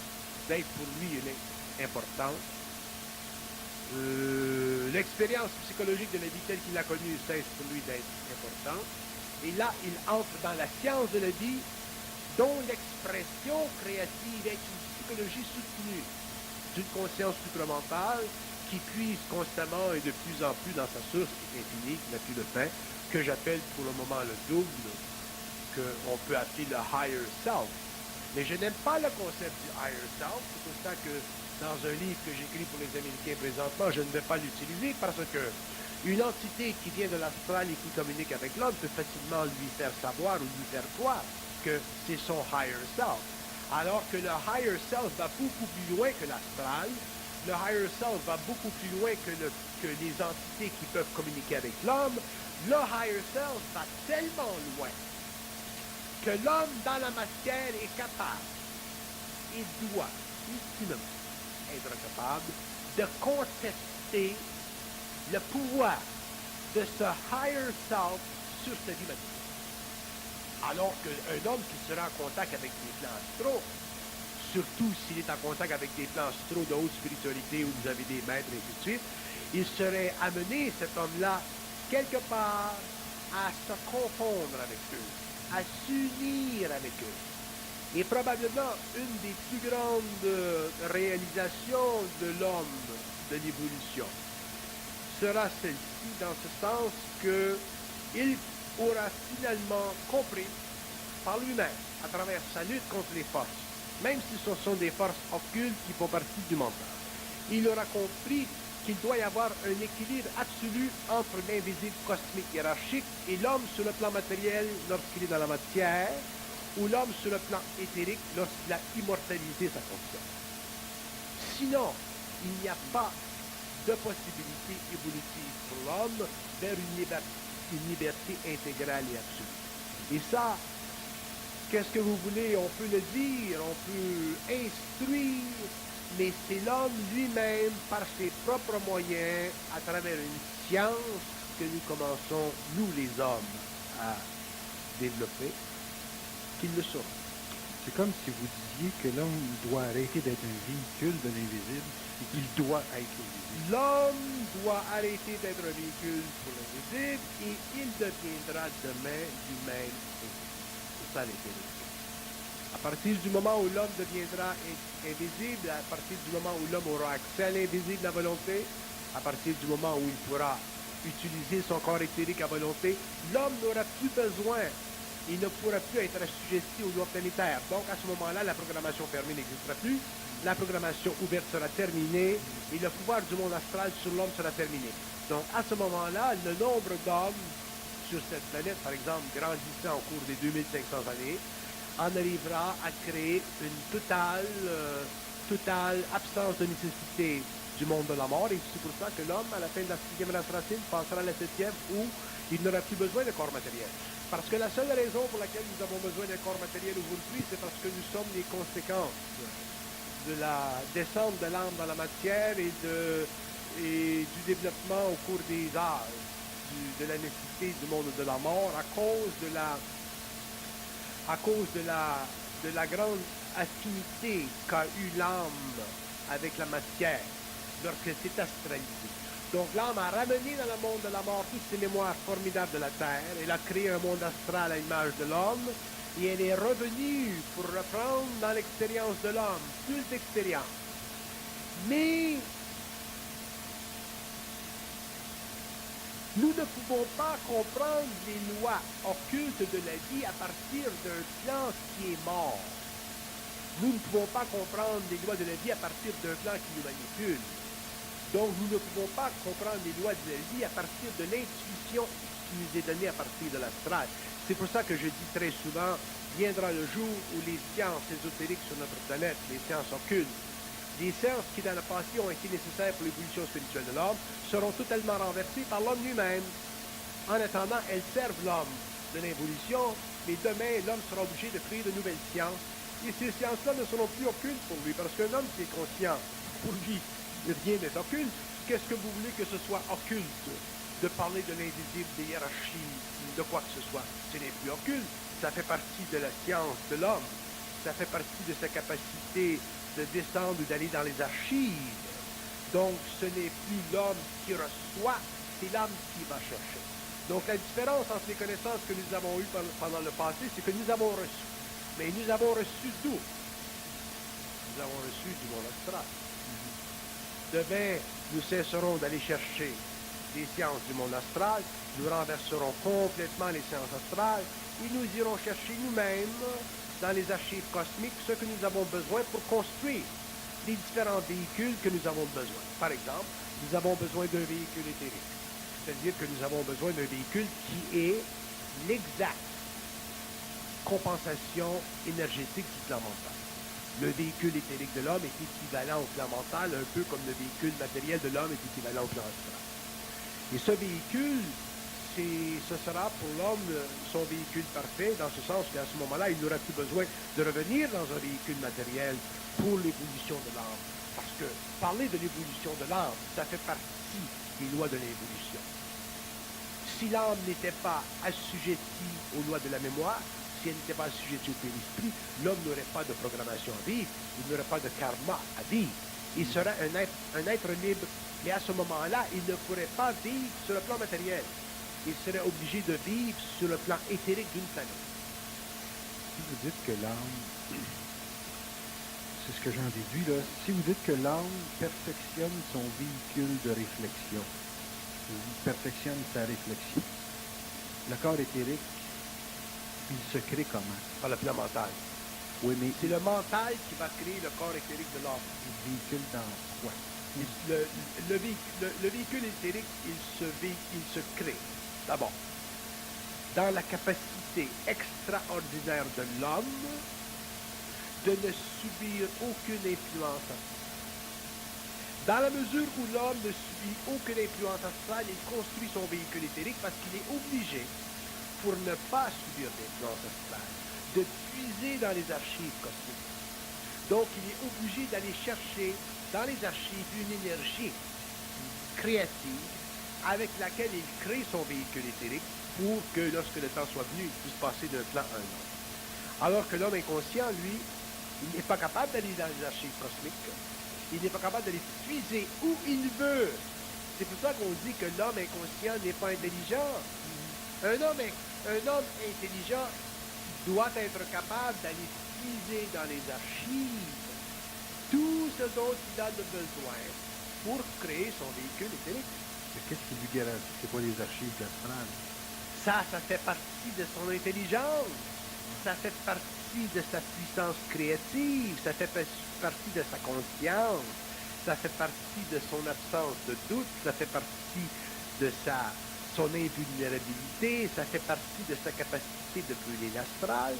d'être pour lui importante. L'expérience psychologique de la vie telle qu'il l'a connue cesse pour lui d'être importante. Et là, il entre dans la science de la vie, dont l'expression créative est une psychologie soutenue d'une conscience supramentale qui puise constamment et de plus en plus dans sa source qui est infinie, qui n'a plus de fin, que j'appelle pour le moment le double, qu'on peut appeler le higher self. Mais je n'aime pas le concept du higher self, c'est pour ça que dans un livre que j'écris pour les Américains présentement, je ne vais pas l'utiliser parce que une entité qui vient de l'astral et qui communique avec l'homme peut facilement lui faire savoir ou lui faire croire que c'est son higher self. Alors que le higher self va beaucoup plus loin que l'astral, le higher self va beaucoup plus loin que les entités qui peuvent communiquer avec l'homme. Le higher self va tellement loin que l'homme dans la matière est capable et doit, ultimement, être capable de contester le pouvoir de ce higher self sur sa vie matérielle. Alors qu'un homme qui sera en contact avec des plans astraux, surtout s'il est en contact avec des plans astraux de haute spiritualité où vous avez des maîtres et ainsi de suite, il serait amené, cet homme-là, quelque part, à se confondre avec eux, à s'unir avec eux. Et probablement, une des plus grandes réalisations de l'homme, de l'évolution, sera celle-ci, dans ce sens qu'il aura finalement compris par lui-même, à travers sa lutte contre les forces, même si ce sont des forces occultes qui font partie du mental, il aura compris qu'il doit y avoir un équilibre absolu entre l'invisible cosmique hiérarchique et l'homme sur le plan matériel lorsqu'il est dans la matière, ou l'homme sur le plan éthérique lorsqu'il a immortalisé sa conscience. Sinon, il n'y a pas de possibilité évolutive pour l'homme vers une liberté intégrale et absolue. Et ça, qu'est-ce que vous voulez? On peut le dire, on peut instruire, mais c'est l'homme lui-même, par ses propres moyens, à travers une science que nous commençons, nous les hommes, à développer, qu'il le saura. C'est comme si vous disiez que l'homme doit arrêter d'être un véhicule de l'invisible et qu'il doit être invisible. L'homme doit arrêter d'être un véhicule pour l'invisible et il deviendra demain lui-même invisible. C'est ça l'intérêt. À partir du moment où l'homme deviendra invisible, à partir du moment où l'homme aura accès à l'invisible à volonté, à partir du moment où il pourra utiliser son corps éthérique à volonté, l'homme n'aura plus besoin, il ne pourra plus être assujetti aux lois planétaires. Donc à ce moment-là, la programmation fermée n'existera plus, la programmation ouverte sera terminée et le pouvoir du monde astral sur l'homme sera terminé. Donc à ce moment-là, le nombre d'hommes sur cette planète, par exemple, grandissant au cours des 2500 années, en arrivera à créer une totale absence de nécessité du monde de la mort. Et c'est pour ça que l'homme, à la fin de la 6e race racine, passera à la 7e où Il n'aura plus besoin de corps matériel. Parce que la seule raison pour laquelle nous avons besoin d'un corps matériel aujourd'hui, c'est parce que nous sommes les conséquences de la descente de l'âme dans la matière et du développement au cours des âges, de la nécessité du monde de la mort à cause de la grande affinité qu'a eu l'âme avec la matière lorsqu'elle s'est astralisée. Donc l'âme a ramené dans le monde de la mort toutes ces mémoires formidables de la terre. Elle a créé un monde astral à l'image de l'homme et elle est revenue pour reprendre dans l'expérience de l'homme plus d'expérience. Mais nous ne pouvons pas comprendre les lois occultes de la vie à partir d'un plan qui est mort. Nous ne pouvons pas comprendre les lois de la vie à partir d'un plan qui nous manipule. Donc, nous ne pouvons pas comprendre les lois de la vie à partir de l'intuition qui nous est donnée à partir de l'astral. C'est pour ça que je dis très souvent, viendra le jour où les sciences ésotériques sur notre planète, les sciences occultes, les sciences qui dans le passé ont été nécessaires pour l'évolution spirituelle de l'homme, seront totalement renversées par l'homme lui-même. En attendant, elles servent l'homme de l'évolution, mais demain, l'homme sera obligé de créer de nouvelles sciences. Et ces sciences-là ne seront plus occultes pour lui, parce qu'un homme qui est conscient, pour lui, rien n'est occulte. Qu'est-ce que vous voulez que ce soit occulte? De parler de l'invisible, des hiérarchies, de quoi que ce soit. Ce n'est plus occulte. Ça fait partie de la science de l'homme. Ça fait partie de sa capacité de descendre ou d'aller dans les archives. Donc, ce n'est plus l'homme qui reçoit, c'est l'homme qui va chercher. Donc, la différence entre les connaissances que nous avons eues pendant le passé, c'est que nous avons reçu. Mais nous avons reçu d'où? Nous avons reçu du monde astral. Demain, nous cesserons d'aller chercher les sciences du monde astral, nous renverserons complètement les sciences astrales et nous irons chercher nous-mêmes dans les archives cosmiques ce que nous avons besoin pour construire les différents véhicules que nous avons besoin. Par exemple, nous avons besoin d'un véhicule éthérique, c'est-à-dire que nous avons besoin d'un véhicule qui est l'exacte compensation énergétique du plan mental. Le véhicule éthérique de l'homme est équivalent au plan mental, un peu comme le véhicule matériel de l'homme est équivalent au plan astral. Et ce véhicule, ce sera pour l'homme son véhicule parfait, dans ce sens qu'à ce moment-là, il n'aura plus besoin de revenir dans un véhicule matériel pour l'évolution de l'âme. Parce que parler de l'évolution de l'âme, ça fait partie des lois de l'évolution. Si l'âme n'était pas assujettie aux lois de la mémoire, si elle n'était pas assujettie au périsprit, l'homme n'aurait pas de programmation à vivre, il n'aurait pas de karma à vivre. Il serait un être libre. Et à ce moment-là, il ne pourrait pas vivre sur le plan matériel. Il serait obligé de vivre sur le plan éthérique d'une planète. Si vous dites que l'âme, c'est ce que j'en déduis là, si vous dites que l'âme perfectionne son véhicule de réflexion, perfectionne sa réflexion, le corps éthérique, il se crée comment? Par le plan mental. Oui, mais c'est le mental qui va créer le corps éthérique de l'homme. Il véhicule dans quoi? Le véhicule éthérique, il se crée, d'abord, dans la capacité extraordinaire de l'homme de ne subir aucune influence astrale. Dans la mesure où l'homme ne subit aucune influence astrale, il construit son véhicule éthérique parce qu'il est obligé, pour ne pas subir d'influence astrale, de puiser dans les archives cosmiques. Donc, il est obligé d'aller chercher dans les archives une énergie créative avec laquelle il crée son véhicule éthérique pour que, lorsque le temps soit venu, il puisse passer d'un plan à un autre. Alors que l'homme inconscient, lui, il n'est pas capable d'aller dans les archives cosmiques. Il n'est pas capable d'aller puiser où il veut. C'est pour ça qu'on dit que l'homme inconscient n'est pas intelligent. Un homme intelligent doit être capable d'aller puiser dans les archives tout ce dont il a de besoin pour créer son véhicule éthérique. Qu'est-ce qui lui garantit que ce n'est pas les archives astrales? Ça fait partie de son intelligence. Ça fait partie de sa puissance créative. Ça fait partie de sa conscience. Ça fait partie de son absence de doute. Ça fait partie de son invulnérabilité. Ça fait partie de sa capacité de brûler l'astral.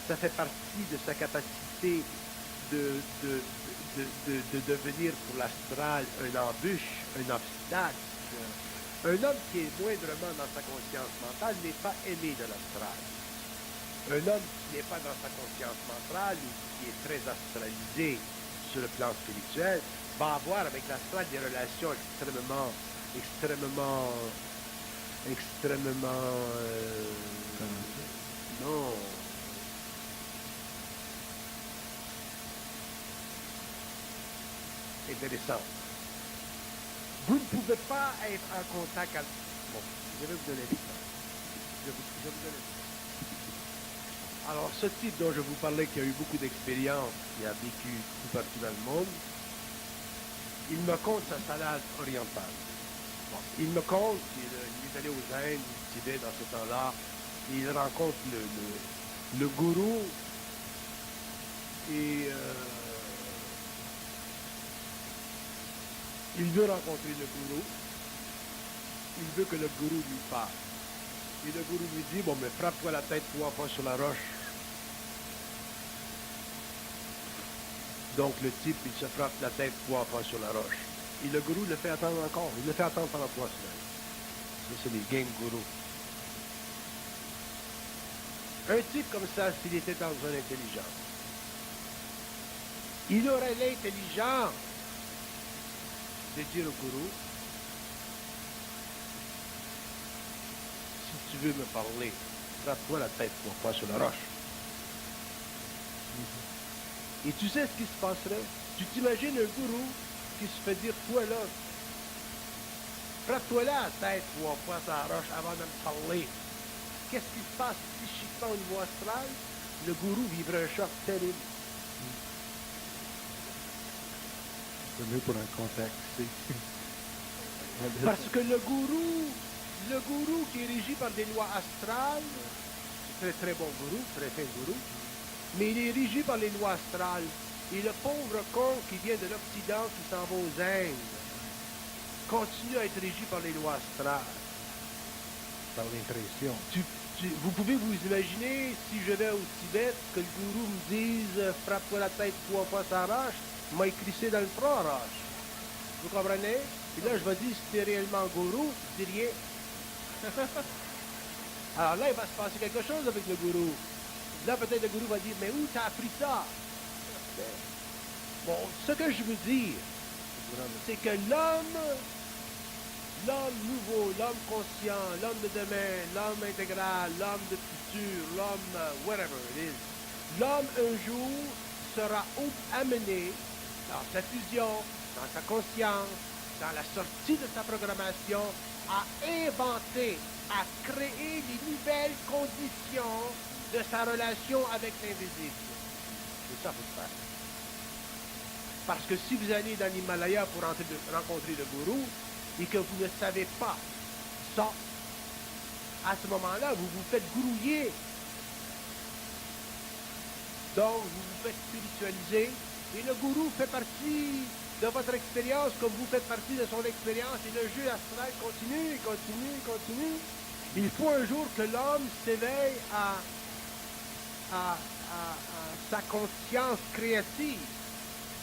Ça fait partie de sa capacité de devenir pour l'astral un embûche, un obstacle, Un homme qui est moindrement dans sa conscience mentale n'est pas aimé de l'astral. Un homme qui n'est pas dans sa conscience mentale ou qui est très astralisé sur le plan spirituel va avoir avec l'astral des relations extrêmement, non, intéressant. Vous ne pouvez pas être en contact avec... Bon, je vais vous donner l'exemple. Je vais vous donner l'exemple. Alors, ce type dont je vous parlais, qui a eu beaucoup d'expérience, qui a vécu tout partout dans le monde, il me compte sa salade orientale. Bon, il me compte qu'il est allé aux Indes, au Tibet dans ce temps-là, il rencontre le gourou, et il veut rencontrer le gourou, il veut que le gourou lui parle. Et le gourou lui dit, bon, mais frappe-toi la tête 3 fois sur la roche. Donc le type, il se frappe la tête 3 fois sur la roche. Et le gourou le fait attendre encore. Il le fait attendre pendant 3 semaines. Ça, c'est les game gourous. Un type comme ça, s'il était dans une intelligence, il aurait l'intelligence de dire au gourou, si tu veux me parler, frappe-toi la tête 3 fois sur la roche. Et tu sais ce qui se passerait? Tu t'imagines un gourou qui se fait dire, toi là, frappe-toi là la tête 3 fois sur la roche avant de me parler. Qu'est-ce qui se passe psychiquement au niveau astral? Le gourou vivrait un choc terrible. C'est mieux pour un contact. Parce que le gourou qui est régi par des lois astrales, c'est un très très bon gourou, très fin gourou, mais il est régi par les lois astrales. Et le pauvre con qui vient de l'Occident, qui s'en va aux Indes, continue à être régi par les lois astrales. Par l'impression. Vous pouvez vous imaginer, si je vais au Tibet, que le gourou me dise « frappe-toi la tête 3 fois sur la roche », m'a écrissé dans le front roche. Vous comprenez? Et là, je vais dire, si tu es réellement gourou, je dis rien. Alors là, il va se passer quelque chose avec le gourou. Là, peut-être le gourou va dire, mais où t'as appris ça? Bon, ce que je veux dire, c'est que l'homme nouveau, l'homme conscient, l'homme de demain, l'homme intégral, l'homme de futur, l'homme whatever it is, l'homme un jour sera amené dans sa fusion, dans sa conscience, dans la sortie de sa programmation, à inventer, à créer les nouvelles conditions de sa relation avec l'invisible. C'est ça qu'il faut faire. Parce que si vous allez dans l'Himalaya pour rencontrer le gourou, et que vous ne savez pas ça, à ce moment-là, vous vous faites grouiller. Donc, vous vous faites spiritualiser, et le gourou fait partie de votre expérience comme vous faites partie de son expérience, et le jeu astral continue, continue, continue. Il faut un jour que l'homme s'éveille à sa conscience créative.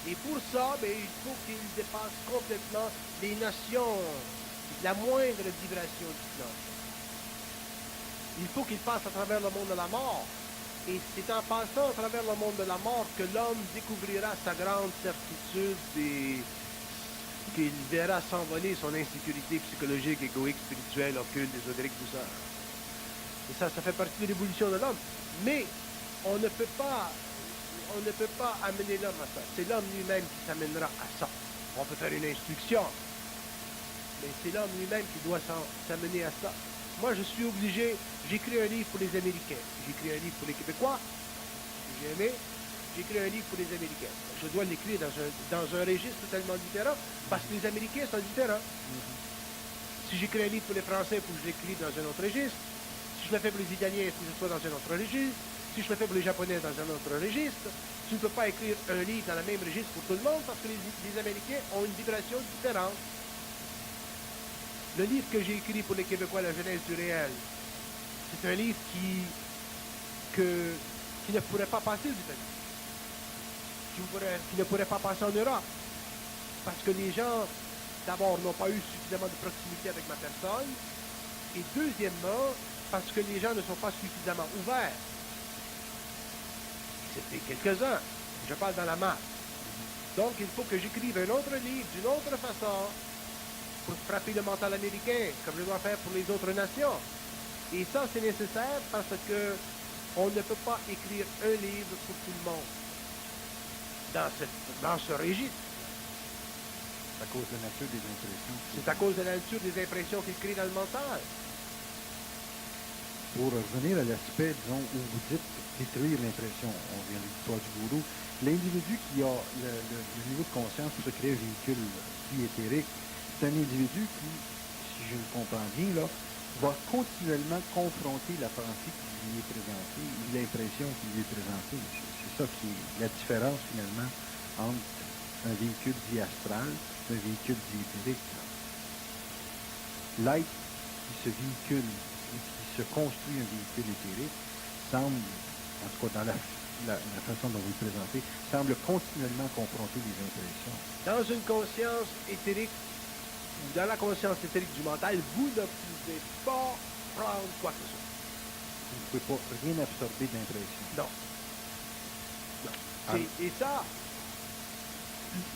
Et pour ça, il faut qu'il dépasse complètement les notions, la moindre vibration du plan. Il faut qu'il passe à travers le monde de la mort. Et c'est en passant à travers le monde de la mort que l'homme découvrira sa grande certitude et qu'il verra s'envoler son insécurité psychologique, égoïque, spirituelle, occulte, ésotérique, tout ça. Et ça fait partie de l'évolution de l'homme. Mais on ne peut pas amener l'homme à ça. C'est l'homme lui-même qui s'amènera à ça. On peut faire une instruction, mais c'est l'homme lui-même qui doit s'amener à ça. Moi, je suis obligé, j'écris un livre pour les Américains, j'écris un livre pour les Québécois, j'ai aimé, j'écris un livre pour les Américains. Je dois l'écrire dans un registre totalement différent, parce que les Américains sont différents. Si j'écris un livre pour les Français, il faut que je l'écrive dans un autre registre. Si je le fais pour les Italiens, il faut que ce soit dans un autre registre. Si je le fais pour les Japonais, dans un autre registre. Tu ne peux pas écrire un livre dans le même registre pour tout le monde, parce que les Américains ont une vibration différente. Le livre que j'ai écrit pour les Québécois, La Genèse du réel, c'est un livre qui ne pourrait pas passer aux États-Unis, qui ne pourrait pas passer en Europe, parce que les gens d'abord, n'ont pas eu suffisamment de proximité avec ma personne, et deuxièmement, parce que les gens ne sont pas suffisamment ouverts. C'était quelques-uns. Je parle dans la masse. Donc, il faut que j'écrive un autre livre d'une autre façon pour frapper le mental américain, comme je dois faire pour les autres nations. Et ça, c'est nécessaire parce que on ne peut pas écrire un livre pour tout le monde dans ce registre. À cause de la nature des impressions. C'est à cause de la nature des impressions qu'il crée dans le mental. Pour revenir à l'aspect, disons, où vous dites détruire l'impression, on vient de l'histoire du gourou, l'individu qui a le niveau de conscience pour se créer un véhicule dit éthérique, c'est un individu qui, si je le comprends bien, là, va continuellement confronter la pensée qui lui est présentée, ou l'impression qui lui est présentée. C'est ça qui est la différence finalement entre un véhicule dit astral et un véhicule dit éthérique. L'être qui se véhicule et qui se construit un véhicule éthérique semble, en tout cas dans la façon dont vous le présentez, semble continuellement confronter les impressions. Dans une conscience éthérique, ou dans la conscience éthérique du mental, vous ne pouvez pas prendre quoi que ce soit. Vous ne pouvez pas rien absorber d'impression. Non. Et ça,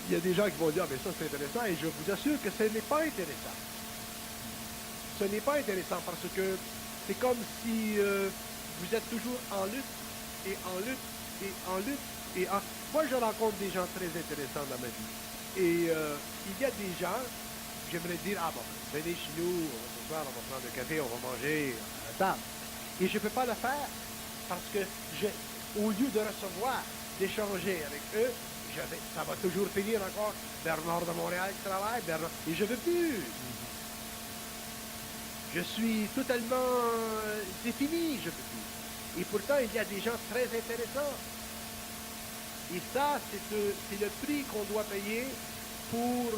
il y a des gens qui vont dire, mais ça c'est intéressant, et je vous assure que ce n'est pas intéressant. Ce n'est pas intéressant parce que c'est comme si vous êtes toujours en lutte, et en lutte, et en lutte, et en... Moi, je rencontre des gens très intéressants dans ma vie. Et il y a des gens, j'aimerais dire, ah bon, venez chez nous, ce soir, on va prendre un café, on va manger à la table. Et je ne peux pas le faire parce que, au lieu de recevoir, d'échanger avec eux, ça va toujours finir encore Bernard de Montréal qui travaille, Bernard, et je ne veux plus. Je suis totalement défini, je ne peux plus. Et pourtant, il y a des gens très intéressants. Et ça, c'est le prix qu'on doit payer pour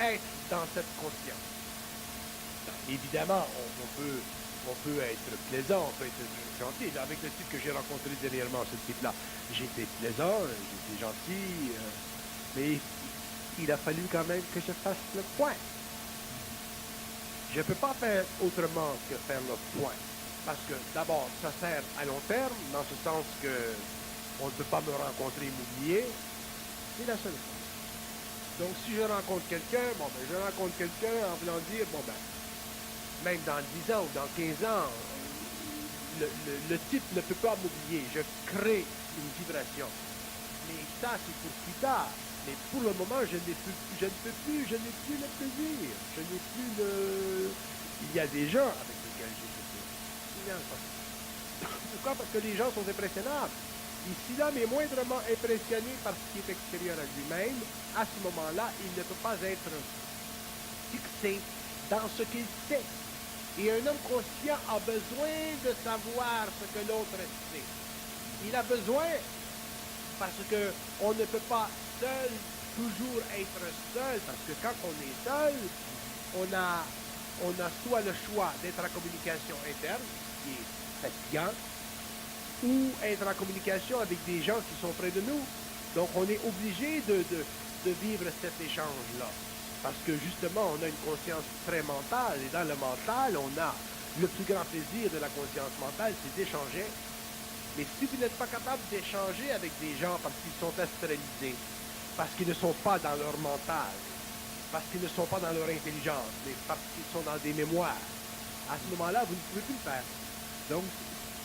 être dans cette conscience. Évidemment, on peut être plaisant, on peut être gentil. Avec le type que j'ai rencontré dernièrement, ce type-là, j'étais plaisant, j'étais gentil, mais il a fallu quand même que je fasse le point. Je ne peux pas faire autrement que faire le point. Parce que, d'abord, ça sert à long terme, dans ce sens que on ne peut pas me rencontrer et m'oublier. C'est la seule chose. Donc, si je rencontre quelqu'un, je rencontre quelqu'un en voulant dire, même dans 10 ans ou dans 15 ans, le type ne peut pas m'oublier. Je crée une vibration. Mais ça, c'est pour plus tard. Mais pour le moment, je n'ai plus le plaisir. Je n'ai plus le... Il y a des gens avec lesquels j'ai plaisir. Pourquoi? Parce que les gens sont impressionnables. Et si l'homme est moindrement impressionné par ce qui est extérieur à lui-même, à ce moment-là, il ne peut pas être fixé dans ce qu'il sait. Et un homme conscient a besoin de savoir ce que l'autre sait. Il a besoin, parce qu'on ne peut pas seul toujours être seul, parce que quand on est seul, on a soit le choix d'être en communication interne, qui est fatigant, ou être en communication avec des gens qui sont près de nous. Donc on est obligé de vivre cet échange-là. Parce que justement, on a une conscience très mentale, et dans le mental, on a le plus grand plaisir de la conscience mentale, c'est d'échanger. Mais si vous n'êtes pas capable d'échanger avec des gens parce qu'ils sont astralisés, parce qu'ils ne sont pas dans leur mental, parce qu'ils ne sont pas dans leur intelligence, mais parce qu'ils sont dans des mémoires, à ce moment-là, vous ne pouvez plus le faire. Donc,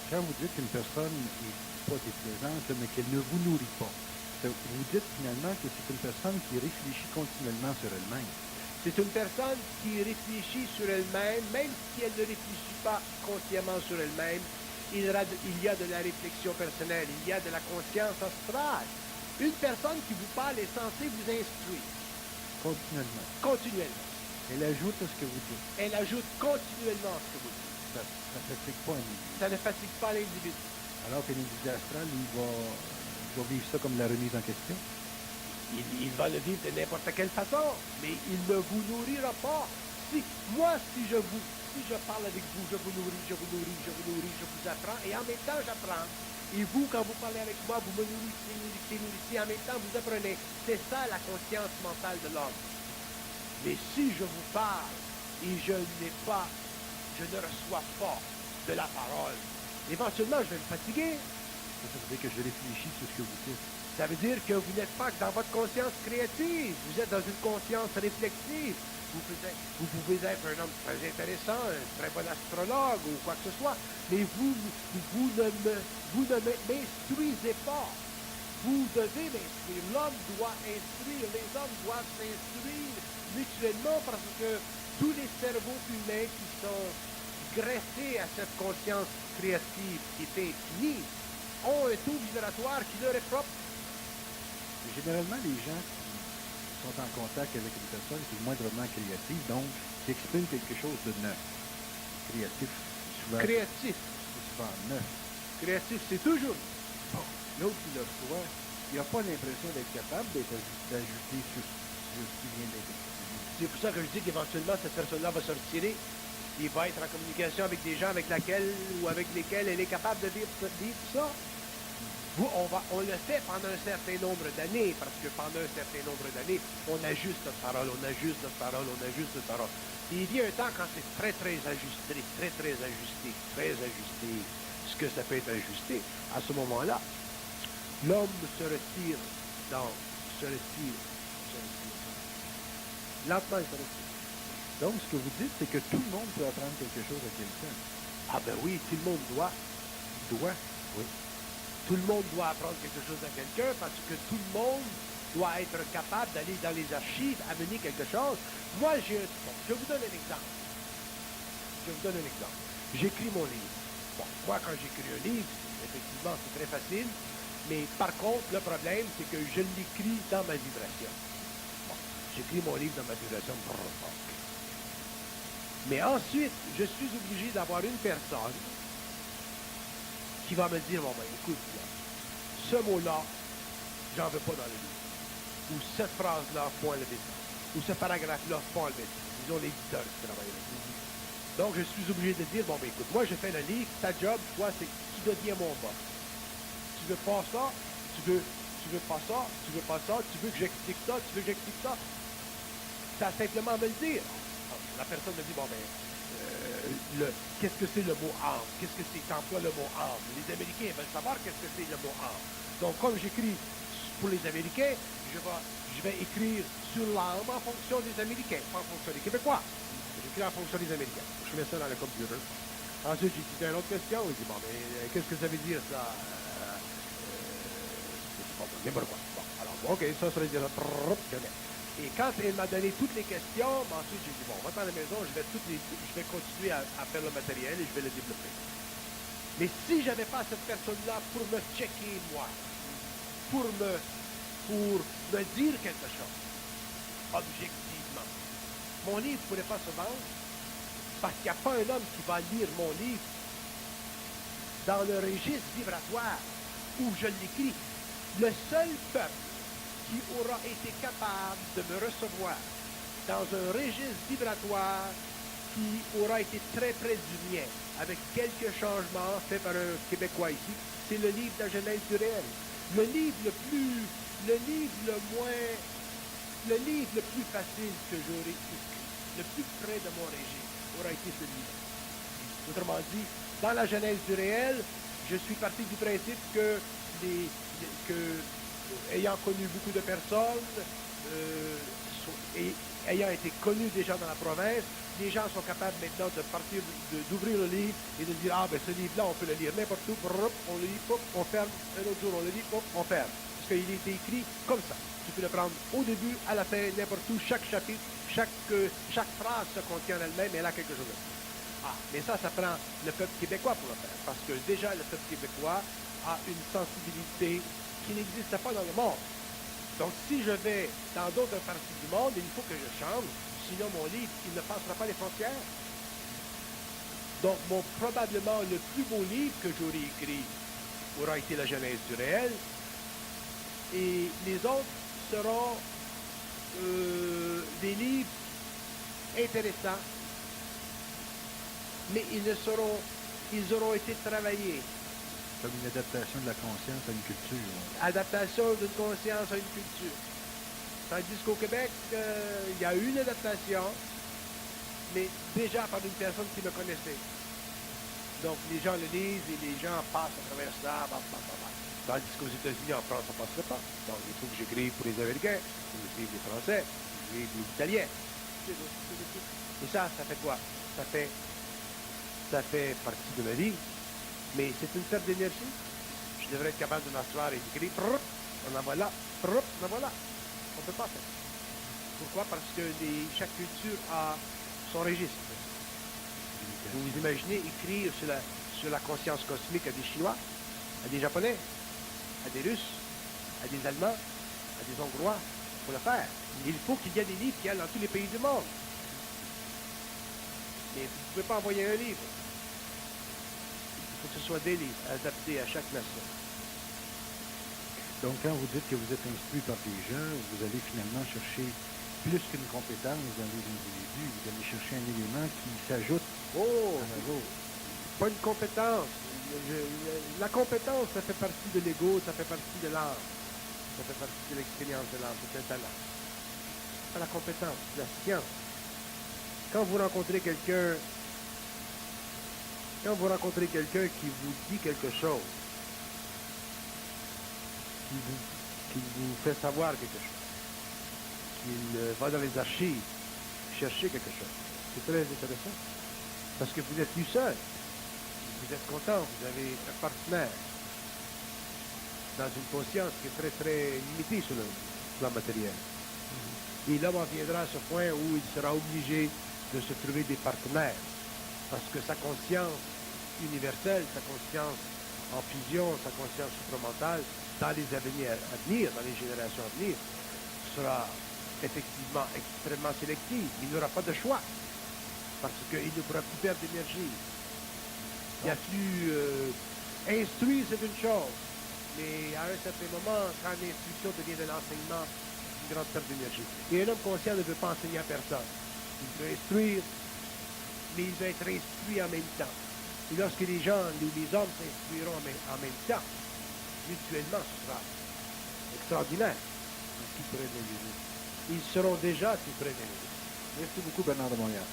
quand vous dites qu'une personne n'est pas déplaisante, mais qu'elle ne vous nourrit pas, vous dites finalement que c'est une personne qui réfléchit continuellement sur elle-même. C'est une personne qui réfléchit sur elle-même, même si elle ne réfléchit pas consciemment sur elle-même. Il y a de la réflexion personnelle, il y a de la conscience astrale. Une personne qui vous parle est censée vous instruire. Continuellement. Continuellement. Elle ajoute à ce que vous dites. Elle ajoute continuellement à ce que vous dites. Ça ne fatigue pas un individu. Ça ne fatigue pas l'individu. Alors qu'un individu astral, il va vivre ça comme la remise en question. Il va le vivre de n'importe quelle façon, mais il ne vous nourrira pas. Si je parle avec vous, je vous nourris, je vous apprends, et en même temps j'apprends. Et vous, quand vous parlez avec moi, vous me nourrissez, en même temps, vous apprenez. C'est ça la conscience mentale de l'homme. Mais si je vous parle et je ne reçois pas de la parole, éventuellement, je vais me fatiguer. Ça veut dire que je réfléchis sur ce que vous dites. Ça veut dire que vous n'êtes pas dans votre conscience créative. Vous êtes dans une conscience réflexive. Vous pouvez être un homme très intéressant, un très bon astrologue ou quoi que ce soit, mais vous ne m'instruisez pas. Vous devez m'instruire. L'homme doit instruire. Les hommes doivent s'instruire mutuellement parce que tous les cerveaux humains qui sont greffés à cette conscience créative qui est infinie ont un taux vibratoire qui leur est propre. Généralement, les gens qui sont en contact avec une personne qui est moindrement créative, donc qui exprime quelque chose de neuf. Créatif, souvent. Créatif. C'est souvent neuf. Créatif, c'est toujours. Bon, l'autre qui le reçoit, il n'a pas l'impression d'être capable d'ajouter sur ce qui vient d'être exprimé. C'est pour ça que je dis qu'éventuellement, cette personne-là va se retirer. Il va être en communication avec des gens avec lesquels elle est capable de vivre ça. On le fait pendant un certain nombre d'années, parce que pendant un certain nombre d'années, on ajuste notre parole, on ajuste notre parole, on ajuste notre parole. Et il y a un temps quand c'est très, très ajusté, ce que ça peut être ajusté, à ce moment-là, l'homme se retire. Lentement, il se retire. Donc, ce que vous dites, c'est que tout le monde peut apprendre quelque chose à quelqu'un. Ah ben oui, tout le monde doit. Doit, oui. Tout le monde doit apprendre quelque chose à quelqu'un parce que tout le monde doit être capable d'aller dans les archives, amener quelque chose. Moi, je vous donne un exemple. J'écris mon livre. Bon, moi, quand j'écris un livre, effectivement, c'est très facile. Mais par contre, le problème, c'est que je l'écris dans ma vibration. Bon, j'écris mon livre dans ma vibration. Mais ensuite, je suis obligé d'avoir une personne qui va me dire, bon ben écoute, là, ce mot-là, j'en veux pas dans le livre. Ou cette phrase-là, faut enlever ça. Ou ce paragraphe-là, faut enlever ça. Disons l'éditeur qui travaille là-dessus. Donc je suis obligé de dire, bon ben écoute, moi je fais le livre, ta job, toi, c'est que tu deviens mon boss. Tu veux pas ça, tu veux pas ça, tu veux pas ça, tu veux que j'explique ça, tu veux que j'explique ça. Ça simplement me le dire. La personne me dit, bon ben, qu'est-ce que c'est le mot âme? Qu'est-ce que c'est qu'emploie le mot âme? Les Américains veulent savoir qu'est-ce que c'est le mot âme. Donc, comme j'écris pour les Américains, je vais écrire sur l'âme en fonction des Américains, pas en fonction des Québécois. J'écris en fonction des Américains. Je mets ça dans le computer. Ensuite, j'ai dit une autre question. Il dit, bon, mais qu'est-ce que ça veut dire, ça? Je sais pas, n'importe quoi. Bon, alors, OK, ça veut dire, je mets. Et quand elle m'a donné toutes les questions, ensuite j'ai dit, bon, on va dans la maison, je vais continuer à faire le matériel et je vais le développer. Mais si je n'avais pas cette personne-là pour me checker, moi, pour me dire quelque chose, objectivement, mon livre ne pourrait pas se vendre parce qu'il n'y a pas un homme qui va lire mon livre dans le registre vibratoire où je l'écris. Le seul peuple qui aura été capable de me recevoir dans un registre vibratoire qui aura été très près du mien, avec quelques changements faits par un Québécois ici, c'est le livre de la Genèse du réel. Le livre le plus facile que j'aurais écrit, le plus près de mon registre, aura été ce livre. Autrement dit, dans la Genèse du réel, je suis parti du principe que ayant connu beaucoup de personnes, et ayant été connu déjà dans la province, les gens sont capables maintenant de partir, d'ouvrir le livre et de dire, ah ben ce livre-là, on peut le lire n'importe où, on le lit, on ferme, un autre jour on le lit, on ferme. Parce qu'il a été écrit comme ça. Tu peux le prendre au début, à la fin, n'importe où, chaque chapitre, chaque phrase se contient en elle-même, elle a quelque chose de plus. Ah, mais ça prend le peuple québécois pour le faire. Parce que déjà, le peuple québécois a une sensibilité qui n'existe pas dans le monde. Donc, si je vais dans d'autres parties du monde, il faut que je change, sinon mon livre, il ne passera pas les frontières. Donc, probablement le plus beau livre que j'aurai écrit aura été la Genèse du réel, et les autres seront des livres intéressants, mais ils auront été travaillés Comme une adaptation de la conscience à une culture. Adaptation d'une conscience à une culture. Tandis qu'au Québec, il y a eu une adaptation, mais déjà par une personne qui me connaissait. Donc les gens le lisent et les gens passent à travers ça. Tandis qu'aux États-Unis, en France, ça ne passerait pas. Donc il faut que j'écrive pour les Américains, que j'écrive les Français, que j'écrive les Italiens. Et ça fait quoi? Ça fait partie de ma vie, mais c'est une perte d'énergie. Je devrais être capable de m'asseoir et d'écrire, on en voilà, on en voilà. On ne peut pas faire. Pourquoi? Parce que chaque culture a son registre. Vous vous imaginez écrire sur la conscience cosmique à des Chinois, à des Japonais, à des Russes, à des Allemands, à des Hongrois, pour le faire. Il faut qu'il y ait des livres qui aillent dans tous les pays du monde. Mais vous ne pouvez pas envoyer un livre. Il faut que ce soit des livres adaptés à chaque nation. Donc, quand vous dites que vous êtes instruit par des gens, vous allez finalement chercher plus qu'une compétence dans les individus. Vous allez chercher un élément qui s'ajoute à la vôtre. Pas une compétence. La compétence, ça fait partie de l'ego, ça fait partie de l'âme. Ça fait partie de l'expérience de l'âme. C'est un talent. Pas la compétence, la science. Quand vous rencontrez quelqu'un qui vous dit quelque chose, qui vous fait savoir quelque chose, qu'il va dans les archives chercher quelque chose, c'est très intéressant. Parce que vous n'êtes plus seul. Vous êtes content, vous avez un partenaire dans une conscience qui est très, très limitée sur le plan matériel. Et l'homme en viendra à ce point où il sera obligé de se trouver des partenaires. Parce que sa conscience universelle, sa conscience en fusion, sa conscience supramentale, dans les années à venir, dans les générations à venir, sera effectivement extrêmement sélective. Il n'aura pas de choix. Parce qu'il ne pourra plus perdre d'énergie. Il n'y a plus... instruire, c'est une chose. Mais à un certain moment, quand l'instruction devient de l'enseignement, une grande perte d'énergie. Et un homme conscient ne veut pas enseigner à personne. Il veut instruire, mais il veut être instruit en même temps. Et lorsque les hommes s'instruiront en même temps, mutuellement, ce sera extraordinaire. Tout près de l'Église. Ils seront déjà tout près de nous. Merci beaucoup, Bernard de Montréal.